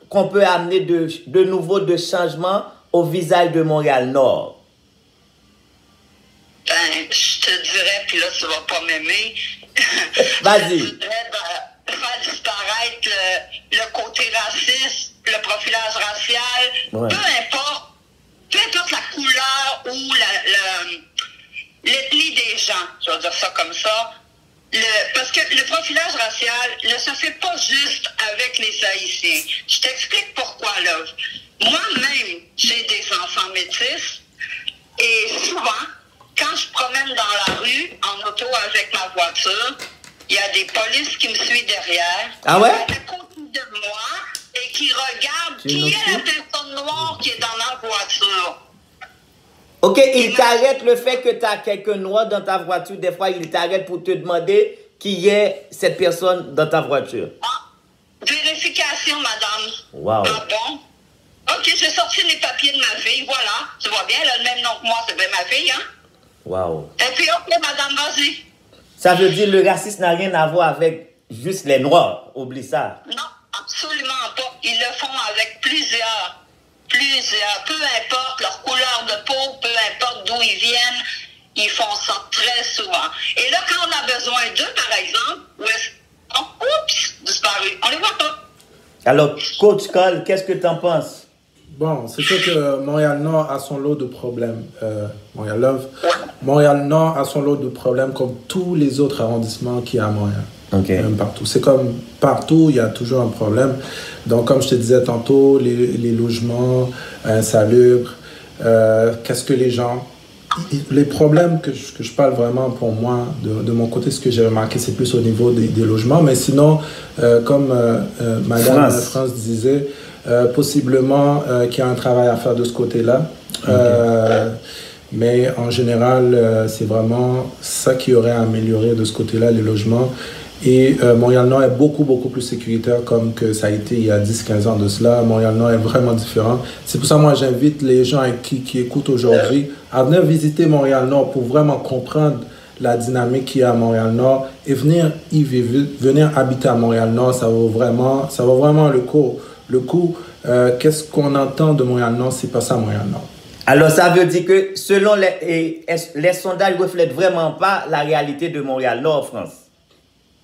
qu'on peut amener de nouveau, de changement au visage de Montréal-Nord? Ben, je te dirais, puis là, tu vas pas m'aimer. Vas-y. Faire disparaître le côté raciste, le profilage racial, peu importe la couleur ou l'ethnie des gens, je vais dire ça comme ça. Parce que le profilage racial ne se fait pas juste avec les Haïtiens. Je t'explique pourquoi, là. Moi-même, j'ai des enfants métis et souvent, quand je promène dans la rue, en auto avec ma voiture, il y a des polices qui me suivent derrière, ah ouais? à côté de moi, et qui regardent qui est la personne noire qui est dans la voiture. Ok, ils t'arrêtent le fait que tu as quelqu'un noir dans ta voiture. Des fois, ils t'arrêtent pour te demander qui est cette personne dans ta voiture. Ah, vérification, madame. Wow. Ah bon? Ok, j'ai sorti les papiers de ma fille, voilà. Tu vois bien, elle a le même nom que moi, c'est bien ma fille, hein? Wow. Et puis, ok, madame, vas-y. Ça veut dire que le racisme n'a rien à voir avec juste les Noirs. Oublie ça. Non, absolument pas. Ils le font avec plusieurs. Peu importe leur couleur de peau, peu importe d'où ils viennent, ils font ça très souvent. Et là, quand on a besoin d'eux, par exemple, oups, disparu. On les voit pas. Alors, Coach Carl, qu'est-ce que tu en penses? Bon, c'est sûr que Montréal-Nord a son lot de problèmes. Montréal-Nord a son lot de problèmes comme tous les autres arrondissements qu'il y a à Montréal. OK. Même partout. C'est comme partout, il y a toujours un problème. Donc, comme je te disais tantôt, les logements insalubres, qu'est-ce que les gens... Les problèmes que je parle vraiment pour moi, de mon côté, ce que j'ai remarqué, c'est plus au niveau des logements. Mais sinon, comme Madame France disait, possiblement qu'il y a un travail à faire de ce côté-là. Okay. Mais en général, c'est vraiment ça qui aurait à améliorer de ce côté-là, les logements. Et Montréal-Nord est beaucoup plus sécuritaire comme que ça a été il y a 10-15 ans de cela. Montréal-Nord est vraiment différent. C'est pour ça que moi, j'invite les gens qui écoutent aujourd'hui à venir visiter Montréal-Nord pour vraiment comprendre la dynamique qu'il y a à Montréal-Nord et venir y vivre, venir habiter à Montréal-Nord. Ça vaut vraiment le coup. Qu'est-ce qu'on entend de Montréal-Nord, c'est pas ça Montréal-Nord. Alors, ça veut dire que selon les sondages ne reflètent vraiment pas la réalité de Montréal-Nord, France.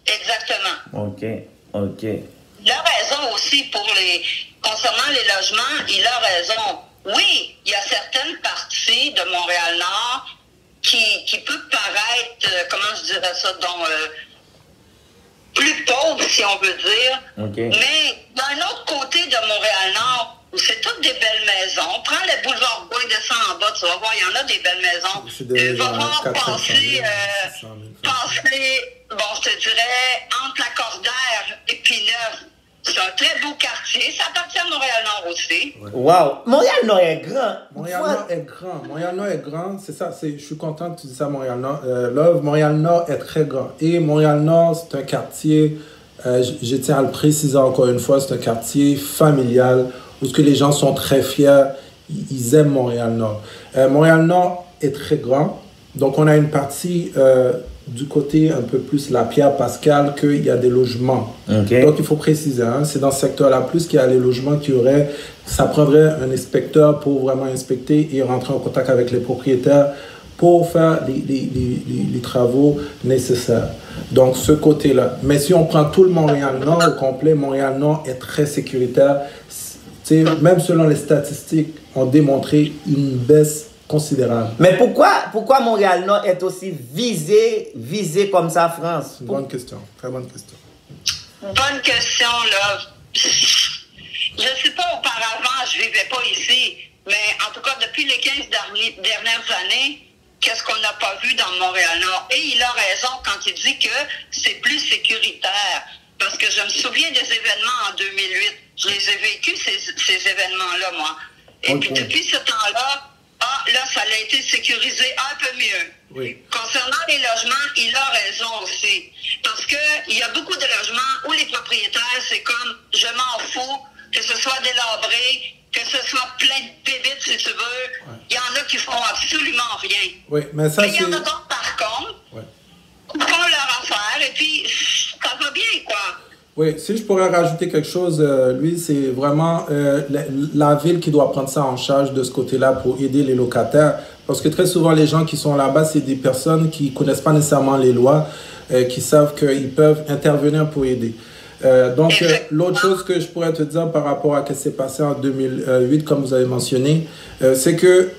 Exactement. OK. Il a raison aussi concernant les logements, il a raison. Oui, il y a certaines parties de Montréal-Nord qui peuvent paraître, comment je dirais ça, plus pauvres, si on veut dire. Okay. Mais d'un autre côté de Montréal-Nord, où c'est toutes des belles maisons, prends le boulevard Bois, descends en bas, tu vas voir, il y en a des belles maisons. Va voir passer, bon, je te dirais, entre la Cordaire et Pinneuf. C'est un très beau quartier. Ça appartient à Montréal-Nord aussi. Ouais. Wow! Montréal-Nord est grand. Montréal-Nord est grand. C'est ça. Je suis content que tu dis ça, Montréal-Nord. Love, Montréal-Nord est très grand. Et Montréal-Nord, c'est un quartier, je tiens à le préciser encore une fois, c'est un quartier familial où que les gens sont très fiers. Ils aiment Montréal-Nord. Montréal-Nord est très grand. Donc, on a une partie... du côté un peu plus la Pierre-Pascal qu'il y a des logements. Okay. Donc, il faut préciser, hein, c'est dans ce secteur-là plus qu'il y a les logements ça prendrait un inspecteur pour vraiment inspecter et rentrer en contact avec les propriétaires pour faire les travaux nécessaires. Donc, ce côté-là. Mais si on prend tout le Montréal-Nord au complet, Montréal-Nord est très sécuritaire. Même selon les statistiques, ont démontré une baisse considérable. Mais pourquoi Montréal-Nord est aussi visé comme ça, France? C'est une bonne question, très bonne question. Bonne question, là. Je ne sais pas, auparavant, je ne vivais pas ici, mais en tout cas, depuis les 15 dernières années, qu'est-ce qu'on n'a pas vu dans Montréal-Nord? Et il a raison quand il dit que c'est plus sécuritaire. Parce que je me souviens des événements en 2008. Je les ai vécus, ces événements-là, moi. Et puis depuis ce temps-là, là, ça a été sécurisé un peu mieux. Oui. Concernant les logements, il a raison aussi. Parce qu'il y a beaucoup de logements où les propriétaires, c'est comme, je m'en fous, que ce soit délabré, que ce soit plein de bébites, si tu veux. Ouais. Il y en a qui font absolument rien. Oui, mais ça, il y en a d'autres, par contre, qui font leur affaire, et puis ça va bien, quoi. Oui, si je pourrais rajouter quelque chose, lui, c'est vraiment la ville qui doit prendre ça en charge de ce côté-là pour aider les locataires. Parce que très souvent, les gens qui sont là-bas, c'est des personnes qui ne connaissent pas nécessairement les lois, qui savent qu'ils peuvent intervenir pour aider. Donc, l'autre chose que je pourrais te dire par rapport à ce qui s'est passé en 2008, comme vous avez mentionné, c'est que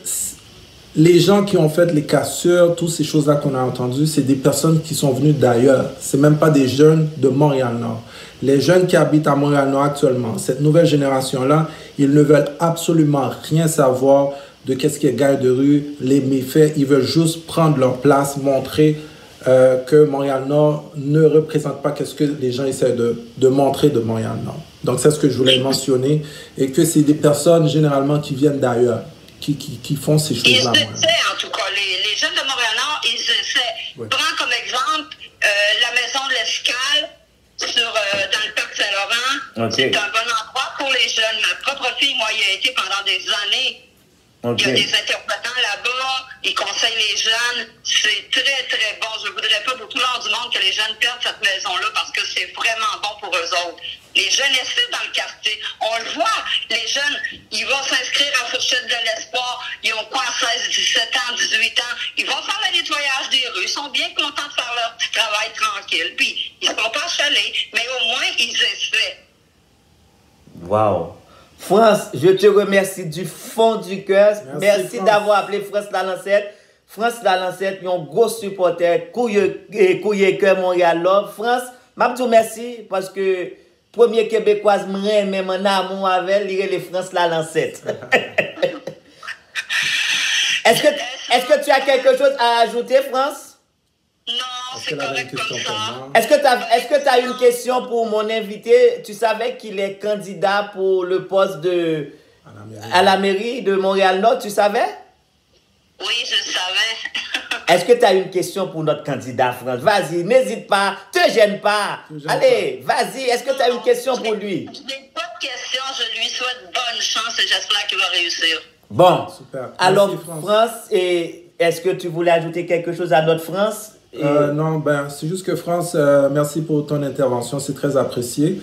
les gens qui ont fait les cassures, toutes ces choses-là qu'on a entendues, c'est des personnes qui sont venues d'ailleurs. Ce n'est même pas des jeunes de Montréal-Nord. Les jeunes qui habitent à Montréal-Nord actuellement, cette nouvelle génération-là, ils ne veulent absolument rien savoir de qu'est-ce qui est garde de rue, les méfaits. Ils veulent juste prendre leur place, montrer que Montréal-Nord ne représente pas qu'est-ce que les gens essaient de montrer de Montréal-Nord. Donc, c'est ce que je voulais mentionner. Et que c'est des personnes généralement qui viennent d'ailleurs, qui font ces choses-là. Ils essaient, en tout cas. Les jeunes de Montréal-Nord, ils essaient. Oui. Prends comme exemple la maison de l'Escale dans le parc Saint-Laurent. Okay. C'est un bon endroit pour les jeunes. Ma propre fille, moi, y a été pendant des années. Okay. Il y a des interprètants là-bas, ils conseillent les jeunes. C'est très, très bon. Je ne voudrais pas pour tout l'heure du monde que les jeunes perdent cette maison-là parce que c'est vraiment bon pour eux autres. Les jeunes essaient dans le quartier. On le voit, les jeunes, ils vont s'inscrire à Fourchette de l'Espoir. Ils ont quoi, 16, 17 ans, 18 ans. Ils vont faire le nettoyage des rues. Ils sont bien contents de faire leur petit travail tranquille. Puis, ils ne sont pas chalés, mais au moins, ils essaient. Wow. France, je te remercie du fond du cœur. Merci d'avoir appelé France La Lancette. France La Lancette, un gros supporter, couille cœur Montréal Love. France, je te merci parce que premier Québécoise, même en amour avec elle, il est France La Lancette. Est-ce que tu as quelque chose à ajouter, France? Non, c'est correct comme ça. Est-ce que tu as une question pour mon invité? Tu savais qu'il est candidat pour le poste à la mairie de Montréal-Nord, tu savais? Oui, je savais. Est-ce que tu as une question pour notre candidat, France? Vas-y, n'hésite pas, te gêne pas. Allez, vas-y, est-ce que tu as une question pour lui? Je n'ai pas de question, je lui souhaite bonne chance et j'espère qu'il va réussir. Bon, super. Alors Merci, France, est-ce que tu voulais ajouter quelque chose à notre France? Non, c'est juste que France, merci pour ton intervention, c'est très apprécié.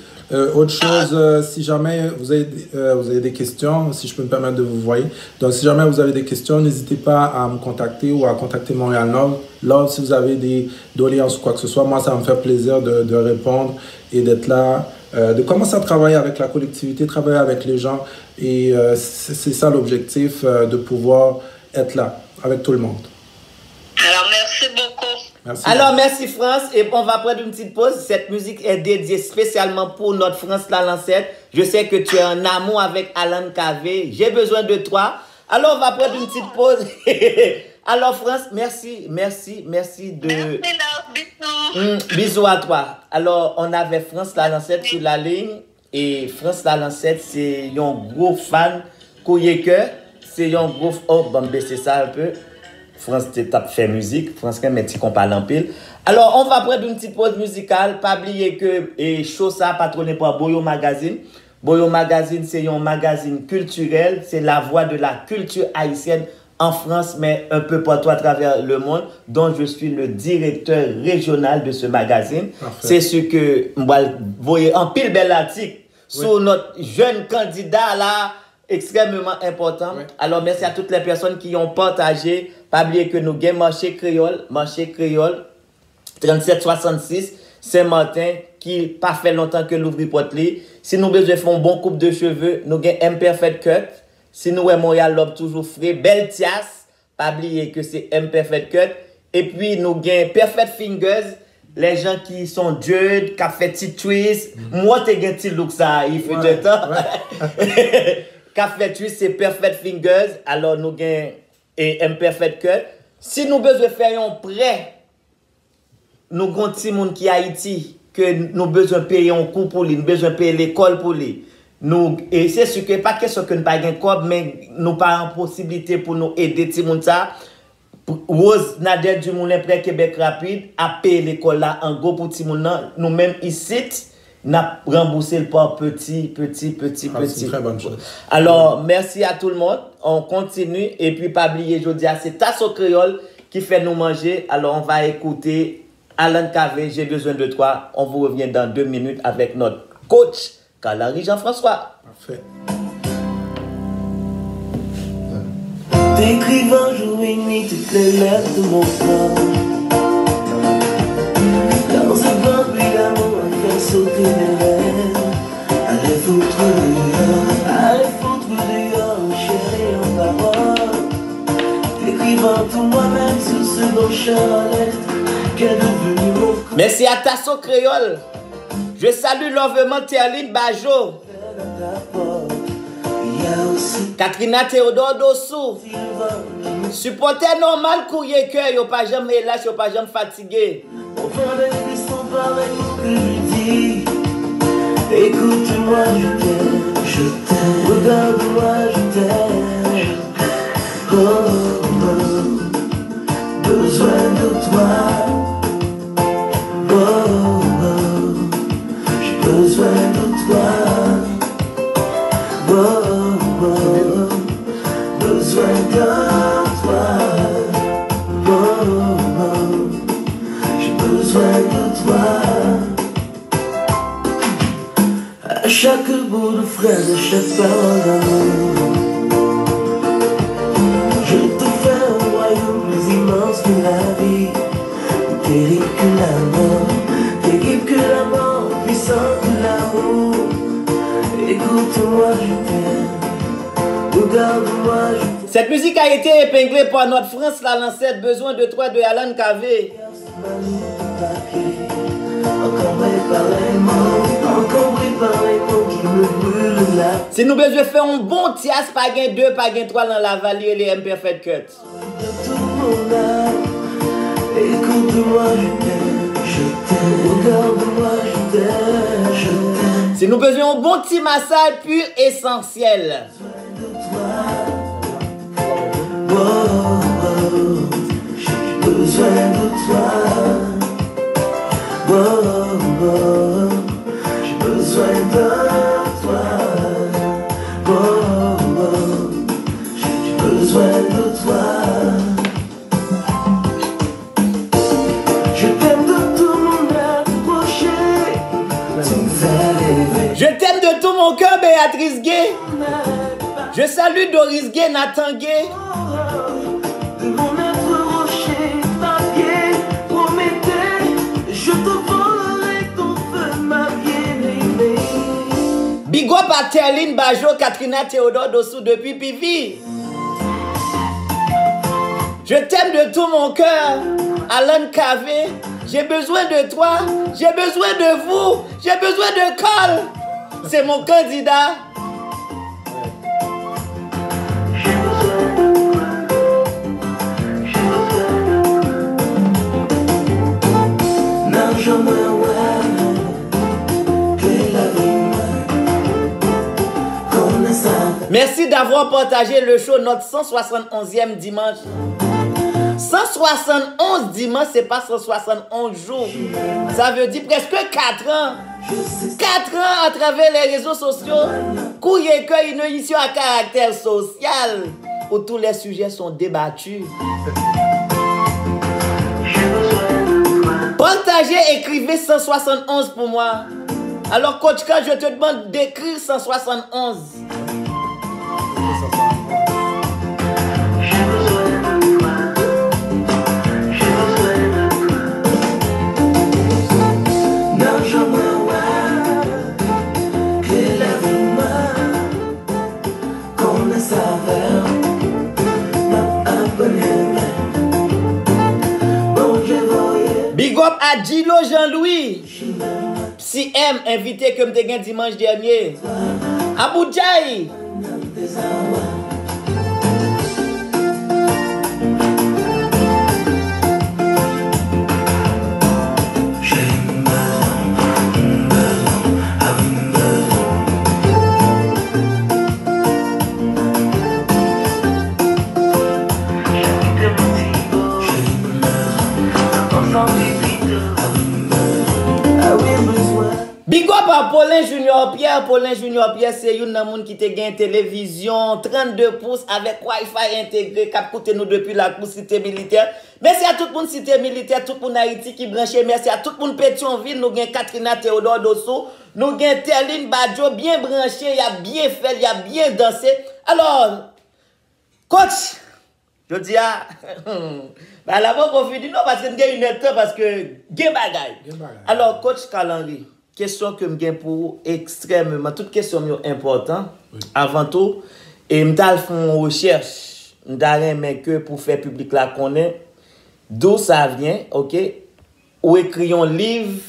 Autre chose, si jamais vous avez des questions, si je peux me permettre de vous voir, donc si jamais vous avez des questions, n'hésitez pas à me contacter ou à contacter Montréal Nord. Là, si vous avez des doléances ou quoi que ce soit, moi, ça va me faire plaisir de répondre et d'être là, de commencer à travailler avec la collectivité, travailler avec les gens. Et c'est ça l'objectif, de pouvoir être là avec tout le monde. Alors, merci beaucoup. Merci. Alors, merci France. Et on va prendre une petite pause. Cette musique est dédiée spécialement pour notre France La Lancette. Je sais que tu es en amour avec Alan Kavé. J'ai besoin de toi. Alors, on va prendre une petite pause. Alors, France, merci de... Merci, bisous. Bisous à toi. Alors, on avait France La Lancette sur la ligne. Et France La Lancette, c'est un gros fan. Koyeke, c'est un gros... Oh, bon, c'est ça un peu. France, tu as fait musique. France, mais tu parles en pile. Alors, on va prendre une petite pause musicale. Pas oublier que Chosa patronné par Boyo Magazine. Boyo Magazine, c'est un magazine culturel. C'est la voix de la culture haïtienne en France, mais un peu partout à travers le monde, dont je suis le directeur régional de ce magazine. C'est ce que vous voyez en pile bel article sur notre jeune candidat là, extrêmement important. Oui. Alors, merci à toutes les personnes qui ont partagé. Pas oublier que nous avons Marché Créole 3766 Saint-Martin, qui pas fait longtemps que l'ouvrir porte li. Si nous besoin faire un bon coupe de cheveux, nous avons Imperfect Cut. Si nous avons Montréal Lob toujours frais, belle tias, pas oublier que c'est Imperfect Cut. Et puis nous avons Perfect Fingers, les gens qui sont jeunes, qui ont fait petit twist. Moi, tu as un petit look ça, il fait de temps. Qui fait twist, c'est Perfect Fingers. Alors nous avons Imperfect Cut. Si nous besoin faire un prêt, nous avons un petit monde qui est Haïti, que nous besoin payer un cours pour lui, nous besoin payer l'école pour lui. Et c'est ce que pas question que nous pas gain corps, mais nous pas en possibilité pour nous aider petit monde ça. Rose Nader du Moulin Près Québec Rapide a payé l'école là en gros pour petit monde. Nous même ici n'a remboursé le par petit. C'est une très bonne chose. Alors, merci à tout le monde. On continue. Et puis, pas oublier, je dis, c'est Tasso Créole qui fait nous manger. Alors, on va écouter Alan Kavé, j'ai besoin de toi. On vous revient dans 2 minutes avec notre coach, Kalari Jean-François. Parfait. T'écrivant jour et nuit toutes les lettres de mon corps. Dans ce grand bruit d'amour, on fait sauter mes rêves. Allez foutre dehors, chérie en parole. T'écrivant tout moi-même sur ce dont je lettre qu'est devenu mon corps. Merci à Tasso Créole. Je salue l'enveloppement Terline Bajo. Katrina Théodore Dossou. Supporter normal courrier cœur, yo pas jamais relâche, yo pas jamais fatigué. Au fond des frissons pareil que je dis. Écoute-moi, je t'aime. Regarde-moi, je t'aime. Oh, besoin de toi. Oh, j'ai besoin de toi. Besoin de toi. J'ai besoin de toi. À chaque bout de phrase, à chaque parole d'amour, je te fais un royaume plus immense que la vie. Terrible que la mort, puissant que l'amour. Écoute-moi, je t'aime. Regarde-moi, je t'aime. Cette musique a été épinglée par notre France, la lancette Besoin de toi de Alan Kavé. Si nous besoin faire un bon tias, pas gain 2, pas gain 3 dans la vallée, les imperfect cut. Écoute-moi, je t'aime, regarde-moi, je t'aime. Si nous besoin un bon petit massage pur essentiel. J'ai besoin de toi. J'ai besoin de toi. J'ai besoin de toi. Je t'aime de tout mon approcher. Tu me fais rêver. Je t'aime de tout mon cœur, Béatrice Gay. Je salue Doris Gay, Nathan Gay. De mon être rocher, papier, Prométhée, je te volerai ton feu, ma bien-aimée. Big up à Terline Bajo, Katrina Théodore Dossou depuis Pivi. Je t'aime de tout mon cœur, Alan Kavé. J'ai besoin de toi, j'ai besoin de vous, j'ai besoin de Cole. C'est mon candidat. Merci d'avoir partagé le show, notre 171e dimanche. 171 dimanches, c'est pas 171 jours. Ça veut dire presque 4 ans. 4 ans à travers les réseaux sociaux. Courrier que une émission à caractère social où tous les sujets sont débattus. Partagez, écrivez 171 pour moi. Alors, coach, quand je te demande d'écrire 171. Big up à Gilo Jean-Louis. Si M, invité que me te gagne dimanche dernier. Abou Djaï. Big up à Paulin Junior Pierre. Paulin Junior Pierre, c'est une monde qui te gagne télévision 32 pouces avec Wi-Fi intégré qui a coûté nous depuis la cour cité militaire. Merci à tout le monde cité militaire, tout le monde Haïti qui branché. Merci à tout le monde Pétionville. Nous gagne Katrina Théodore Dossou. Nous gagne Terline Badjo, bien branché, il a bien fait, il a bien dansé. Alors, coach, je dis à... bah là-bas, on fait non parce que nous gagne une temps parce que gagne bagaille. Alors, coach Kalanri. Question que je pour extrêmement, toute question importante. Oui. Avant tout, et je vais faire une recherche. Je vais que pour faire public la connaître d'où ça vient, ok? Ou écrit un livre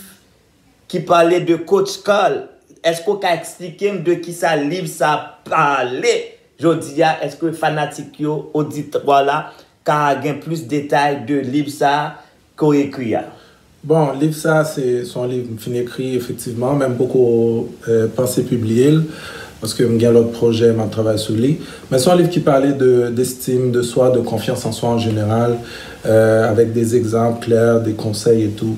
qui parlait de Coach Carl. Est-ce qu'on peut expliquer de qui ça livre ça parlait? Je dis, est-ce que fanatique yo auditoire là, car il y a plus de détails de livre ça qu'on écrit? Bon, livre ça, c'est son livre fin écrit, effectivement, même beaucoup pensé publier, parce que j'ai l'autre projet, je travaille sur lui. Mais c'est un livre qui parlait d'estime de soi, de confiance en soi en général, avec des exemples clairs, des conseils et tout,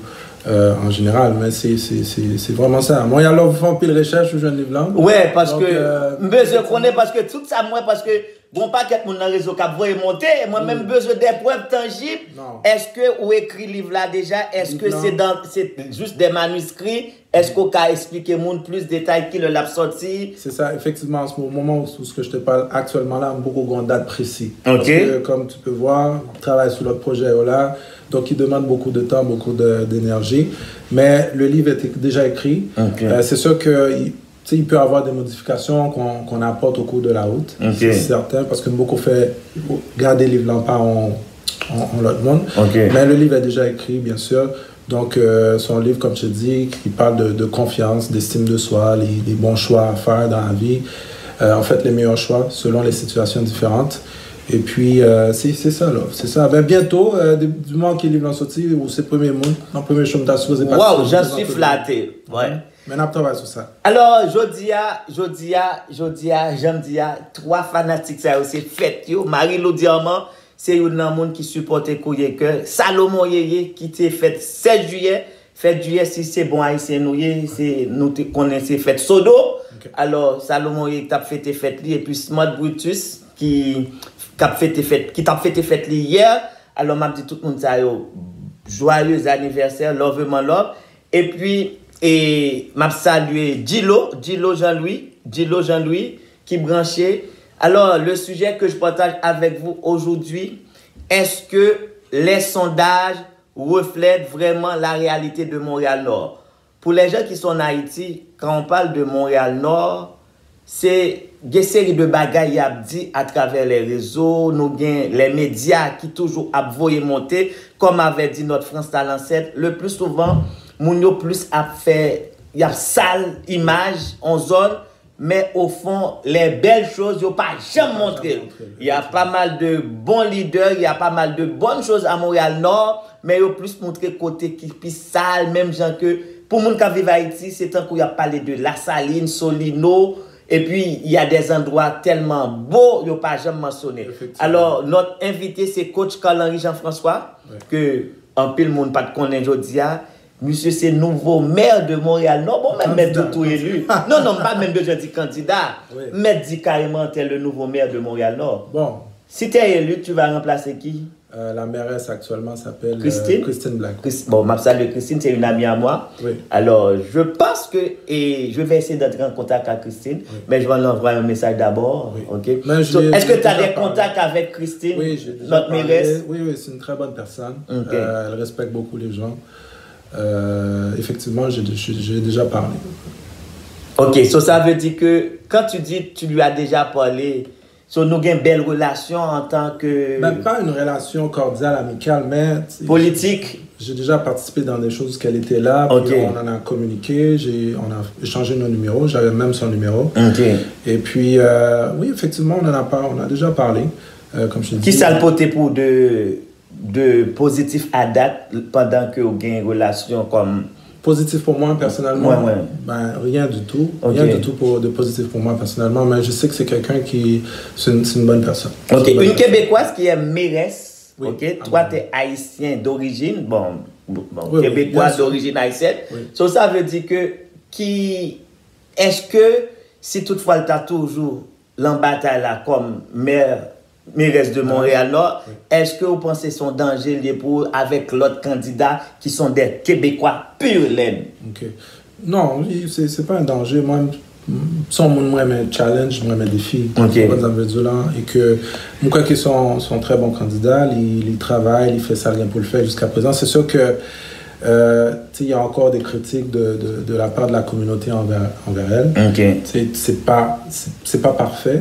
en général. Mais c'est vraiment ça. Moi, il y a l'enfant pile recherche sur un livre là. Ouais, parce donc, que, je connais, parce que tout ça, moi, parce que, bon, pas quelqu'un dans le réseau qui a monter, moi-même besoin des preuves tangibles. Est-ce que vous écrit livre là déjà? Est-ce que c'est juste des manuscrits? Est-ce qu'on peut expliquer plus de détails qui le sorti? C'est ça, effectivement, en ce moment où ce que je te parle actuellement là, beaucoup de date précise. Okay. Parce que, comme tu peux voir, je travaille sur notre projet là, donc il demande beaucoup de temps, beaucoup d'énergie. Mais le livre est déjà écrit. Okay. C'est sûr que il peut y avoir des modifications qu'on apporte au cours de la route. Okay. C'est certain, parce que beaucoup fait garder le livre là pas en l'autre monde. Okay. Mais le livre est déjà écrit, bien sûr. Donc, c'est un livre, comme je te dis, qui parle de confiance, d'estime de soi, les bons choix à faire dans la vie. En fait, les meilleurs choix selon les situations différentes. Et puis, c'est ça, là. C'est ça. Ben, bientôt, du moment que le livre est sorti, ou c'est le premier mois, le premier show, je supposé pas. Waouh, j'en suis flatté. Ouais. Maintenant, on travaille sur ça. Alors, j'aime dire, 3 fanatiques, ça aussi, fête, yo. Marie-Lou Diamant, c'est un monde qui supporte Kouye Cœur. Salomon Yeye, qui t'est fait 16 juillet. Fête juillet, si c'est bon haïtien, nous connaissons fête Sodo. Okay. Alors, Salomon Yeye, t'a fait fête li, et puis Smart Brutus, qui t'a fait fête li hier. Alors, m'a dit tout le monde, ça yo, joyeux anniversaire, love, et puis, m'a salué Gilo Jean-Louis, qui branchait. Alors, le sujet que je partage avec vous aujourd'hui, est-ce que les sondages reflètent vraiment la réalité de Montréal-Nord? Pour les gens qui sont en Haïti, quand on parle de Montréal-Nord, c'est des séries de bagailles à dit à travers les réseaux, nous avons les médias qui toujours voyé monter, comme avait dit notre France Talent 7, le plus souvent, Mounio plus a fait, il y a sale image en zone, mais au fond, les belles choses, ils n'ont pas jamais montré. Il y a pas mal de bons leaders, il y a pas mal de bonnes choses à Montréal-Nord, mais ils ont plus montré côté qui est sale, même gens que, pour les gens qui vivent à Haïti, c'est tant qu'il y a parlé de La Saline, Solino, et puis il y a des endroits tellement beaux, ils n'ont pas jamais mentionné. Alors, notre invité, c'est coach Carl-Henri Jean-François, que en pile monde pas de connaître aujourd'hui. Monsieur, c'est nouveau maire de Montréal. Non, bon, même mettre tout élu. Non, pas même besoin de candidat. Oui. Mais dit carrément, t'es le nouveau maire de Montréal-Nord. Bon. Si t'es élu, tu vas remplacer qui? La mairesse actuellement s'appelle Christine Black. Bon, ma salut Christine, c'est une amie à moi. Oui. Alors, je pense que, et je vais essayer d'entrer en contact avec Christine, mais je vais lui envoyer un message d'abord. Oui. OK? Est-ce que tu as des contacts avec Christine, notre mairesse? Oui, c'est une très bonne personne. Okay. Elle respecte beaucoup les gens. Effectivement, j'ai déjà parlé. Ok, ça veut dire que quand tu dis tu lui as déjà parlé, nous avons une belle relation en tant que... Ben, pas une relation cordiale, amicale, mais... Politique. J'ai déjà participé dans des choses qu'elle était là, puis on en a communiqué, on a échangé nos numéros, j'avais même son numéro. Okay. Et puis, oui, effectivement, on a déjà parlé, comme je te dis. Qui ça le poté pour de positif à date pendant que vous avez une relation comme... Positif pour moi personnellement, ouais. Ben, rien du tout. Okay. Rien du tout de positif pour moi personnellement, mais je sais que c'est quelqu'un c'est une bonne personne. Ok, une Québécoise qui est mairesse, oui. Ok, toi tu es haïtien d'origine, oui, Québécois d'origine haïtienne, oui. Ça veut dire que est-ce que si toutefois tu as toujours l'embataille là comme mairesse de Montréal-Nord, oui. Est-ce que vous pensez son danger lié pour avec l'autre candidat qui sont des Québécois pur laine? Ok. Non, c'est pas un danger. Moi, moi mes challenges, moi mes défis. Ok. Et que moi crois qu'ils sont très bons candidats, ils travaillent, ils font ça rien pour le faire jusqu'à présent. C'est sûr que il y a encore des critiques de la part de la communauté envers elle. Okay. C'est pas parfait,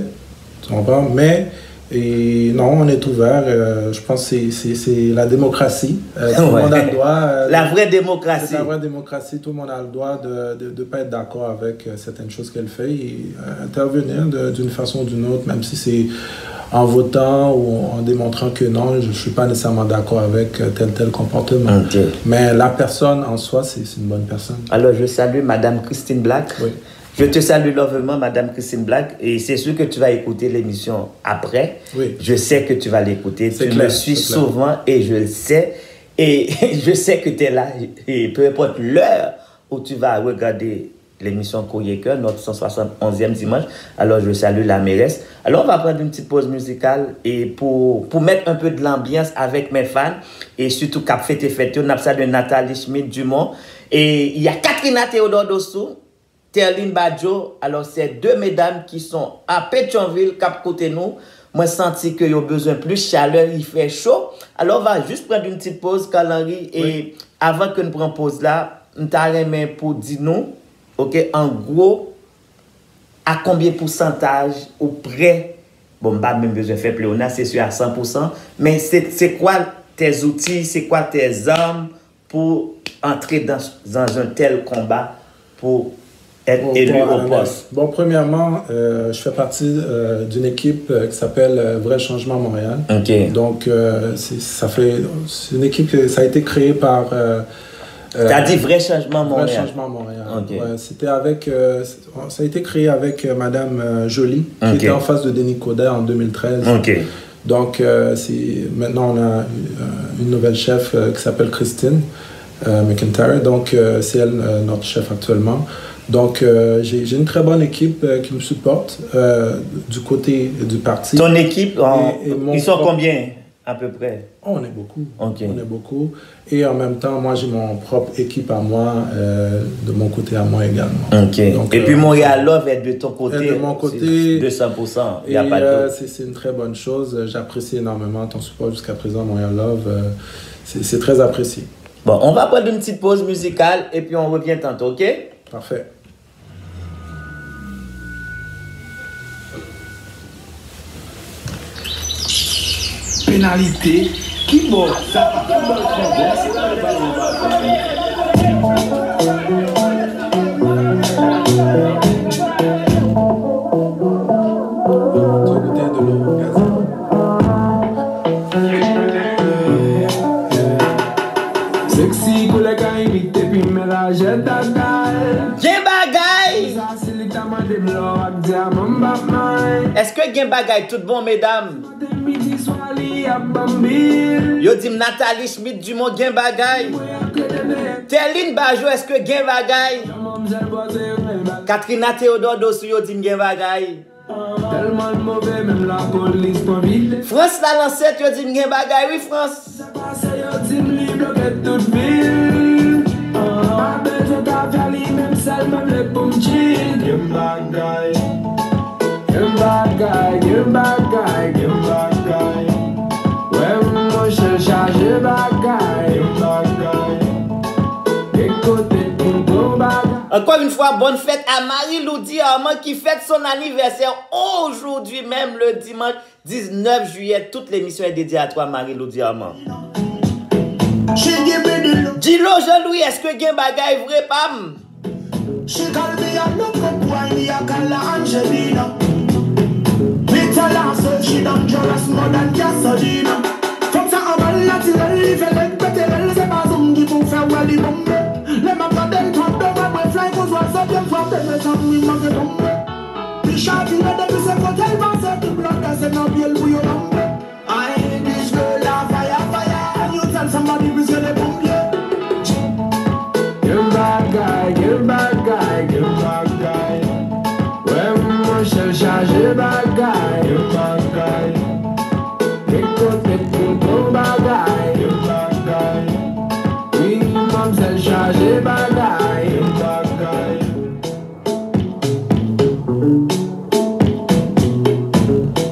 tu comprends, mais et non, on est ouvert. Je pense que c'est la démocratie. Tout le monde a le droit. La vraie démocratie. C'est la vraie démocratie. Tout le monde a le droit de ne pas être d'accord avec certaines choses qu'elle fait et intervenir d'une façon ou d'une autre, même si c'est en votant ou en démontrant que non, je ne suis pas nécessairement d'accord avec tel comportement. Okay. Mais la personne en soi, c'est une bonne personne. Alors, je salue Madame Christine Black. Oui. Je te salue lovement, Madame Christine Black, et c'est sûr que tu vas écouter l'émission après. Oui. Je sais que tu vas l'écouter. Tu clair, me suis souvent et je le sais. Et je sais que tu es là. Et peu importe l'heure où tu vas regarder l'émission Kouye Cœur, notre 171e dimanche. Alors, je salue la mairesse. Alors, on va prendre une petite pause musicale et pour mettre un peu de l'ambiance avec mes fans et surtout Cap Fête et Fête, on a ça de Nathalie Schmidt-Dumont. Et il y a Katrina Théodore Dossou, Terline Badjo. Alors, c'est deux mesdames qui sont à Pétionville, Cap côté nous. Moi, senti que y a besoin de plus chaleur, il fait chaud. Alors, on va juste prendre une petite pause, Carl-Henri. Et avant que nous prenions pause là, nous t'arrêtons pour dire nous, ok, en gros, à combien de pourcentage ou près, bon, pas même besoin de faire pléona, c'est sûr à 100%, mais c'est quoi tes outils, c'est quoi tes armes pour entrer dans un tel combat pour être élu au poste? Bon, premièrement, je fais partie d'une équipe qui s'appelle Vrai Changement Montréal. OK. Donc, c'est une équipe qui ça a été créée par... T'as dit Vrai Changement Montréal. Vrai Changement Montréal. Okay. Ouais, c'était avec... ça a été créé avec Madame Joly, qui était en face de Denis Coderre en 2013. OK. Donc, maintenant, on a une nouvelle chef qui s'appelle Christine McIntyre. Donc, c'est elle notre chef actuellement. Donc, j'ai une très bonne équipe qui me supporte du côté du parti. Ton équipe, ils sont propre... combien à peu près? Oh, on est beaucoup. Okay. On est beaucoup. Et en même temps, moi, j'ai mon propre équipe à moi, de mon côté à moi également. OK. Donc, et puis Montréal Love est de ton côté. De mon côté. 200%. Il y a et pas de c'est une très bonne chose. J'apprécie énormément ton support jusqu'à présent, Montréal Love. C'est très apprécié. Bon, on va prendre une petite pause musicale et puis on revient tantôt, OK? Parfait. Pénalité, qui bon, ça Sexy collègue à imiter puis mélange d'agal. Gen bagay! Est-ce que gen bagay tout bon, mesdames? Yo dim Nathalie Schmidt du mot gen bagay. Terline Bajo, est-ce que gen bagay? Katrina Théodore Dossou yo dim gen bagay. Tellement mauvais, même la police pas vide. France la lancette yo dim gen bagay, oui France. Yo dim li bloqué toute ville. Pas besoin d'affaire li, même sale, même les pommes chill. Gen bagay. Gen bagay, gen bagay, gen bagay. Ouais, moi je charge bagay. Gen bagay. Écoutez tout ton bagay. Encore une fois, bonne fête à Marie-Lou Diamant qui fête son anniversaire aujourd'hui même, le dimanche 19 juillet. Toute l'émission est dédiée à toi, Marie-Lou Diamant. Dis-le, Jean-Louis, est-ce que gen bagay vrai, pam? She call me a look up while me a call her Angelina. Me tell her so she dangerous more than gasolina. From sa amal naturel, il fait l'être pétérel, c'est pas zoom qui pour faire wally bombe. Les mamans d'elle tombe devant moi, fly pour voir ça bien frappé, mais ça me manque tombe. Puis chacune depuis ce côté, elle va se tout bloquer, c'est non bien le bouillon tombe. I hate this girl, la fire, fire, and you tell somebody we say les bombiers. Give back guy, give back guy, give back guy. Ouais, moi je charge back guy, give back guy. Écoutez tout ton bagay, give back guy. Oui, mam c'est charge bagay, give back guy.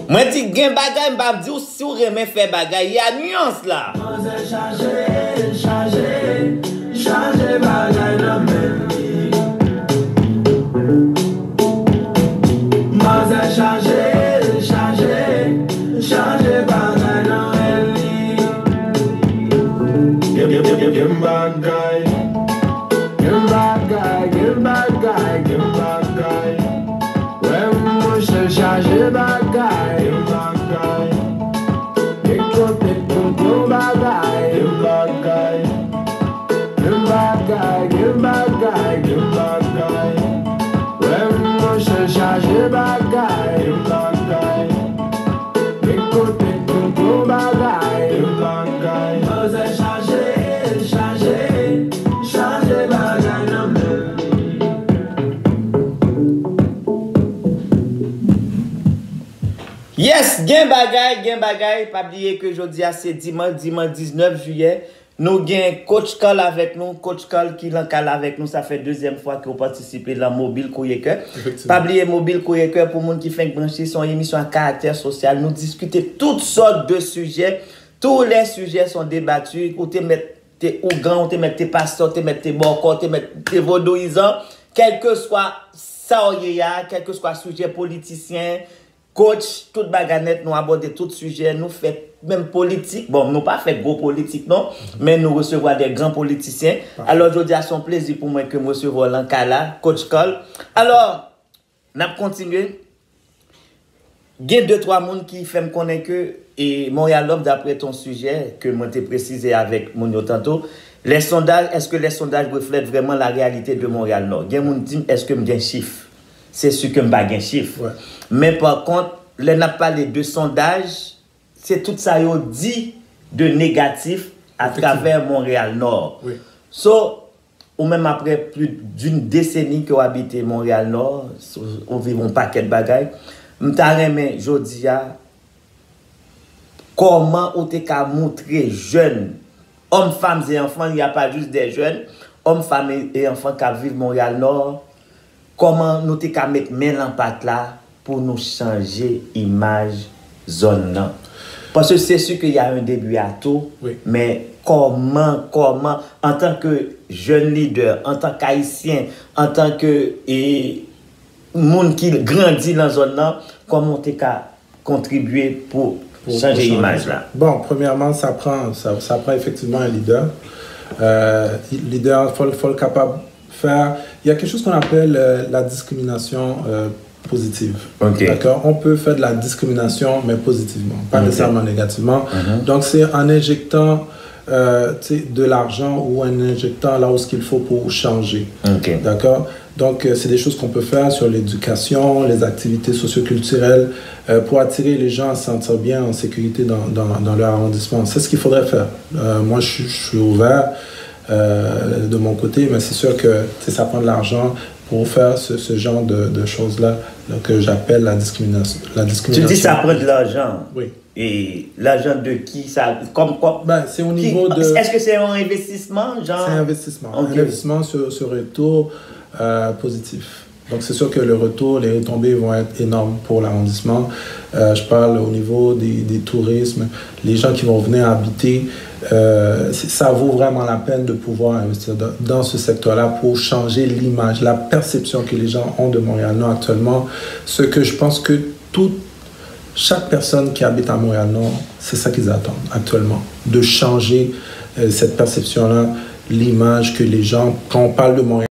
Moi dis gen bagay, m'pa di ou si ou remen fait bagay, y a nuance là. Mam c'est charge bagay nan men li. Mam c'est charge bagay nan men li. Give back guy. Give back guy, give back guy, give back guy. Ouais, moi je charge bagay, give back guy. Écoutez tout ton bagay, give back guy. Give back guy, give back guy, give back guy. Ouais, moi je charge bagay, give back guy. Écoutez tout ton bagay, give back guy. Moi c'est charge bagay nan men li. Yes, gen bagay, pas oublier que aujourd'hui c'est dimanche 19 juillet. Nous gen Coach Carl avec nous, Coach Carl qui l'encale avec nous, ça fait deuxième fois que vous participez dans Mobile Courrier Cœur. Pas oublier Mobile Courrier Cœur pour monde qui fait brancher son émission à caractère social. Nous discuter toutes sortes de sujets. Tous les sujets sont débattus. Ou te mettre tes ougans, ou te mettre tes pasteurs, te mettre tes bocors, te mettre tes vaudouisants, quel que soit ça quel que soit sujet politicien, coach, toute baganette, nous abordons tout sujet, nous faisons même politique. Bon, nous pas fait gros politique, non, mais nous recevons des grands politiciens. Alors, je dis à son plaisir pour moi que nous recevons l'Ankala, coach Cole. Alors, nous allons continuer. Il y a 2-3 personnes qui font me connaître que, et Montréal Love, d'après ton sujet, que moi t'ai précisé avec mon tantôt, les sondages, est-ce que les sondages reflètent vraiment la réalité de Montréal Nord? Il y a des gens qui disent, est-ce que j'ai un chiffre? C'est sûr que je n'ai pas un chiffre. Ouais. Mais par contre, là, n'a pas les deux sondages, c'est tout ça yo dit de négatif à travers Montréal Nord. Oui. So, ou même après plus d'une décennie que vous habitez Montréal Nord, on vit un paquet de bagailles. M'taremé jodi a comment on t'es qu'à montrer jeunes, hommes, femmes et enfants, il n'y a pas juste des jeunes, hommes, femmes et enfants qui vivent Montréal Nord, comment nous t'es qu'à mettre main en pâte là pour nous changer image zone là. Parce que c'est sûr qu'il y a un début à tout, oui. Mais comment, en tant que jeune leader, en tant qu'haïtien, en tant que monde qui grandit dans la zone là, comment tu as contribué pour changer l'image là? Bon, premièrement, ça prend effectivement un leader. Leader, il faut le capable de faire. Il y a quelque chose qu'on appelle la discrimination positive. Okay. D'accord? On peut faire de la discrimination, mais positivement, pas nécessairement négativement. Donc, c'est en injectant de l'argent ou en injectant là où ce qu'il faut pour changer. Okay. D'accord? Donc, c'est des choses qu'on peut faire sur l'éducation, les activités socioculturelles, pour attirer les gens à se sentir bien, en sécurité dans leur arrondissement. C'est ce qu'il faudrait faire. Moi, je suis ouvert de mon côté, mais c'est sûr que ça prend de l'argent pour faire ce genre de choses-là que j'appelle la discrimination. Tu dis ça prend de l'argent? Oui. Et l'argent de qui ça, comme quoi? Ben, c'est au niveau de... Est-ce que c'est un investissement? Genre? C'est un investissement. Okay. Un investissement sur retour positif. Donc, c'est sûr que le retour, les retombées vont être énormes pour l'arrondissement. Je parle au niveau des tourismes, les gens qui vont venir habiter. Ça vaut vraiment la peine de pouvoir investir dans ce secteur-là pour changer l'image, la perception que les gens ont de Montréal-Nord actuellement. Ce que je pense que chaque personne qui habite à Montréal-Nord, c'est ça qu'ils attendent actuellement, de changer cette perception-là, l'image que les gens, quand on parle de Montréal,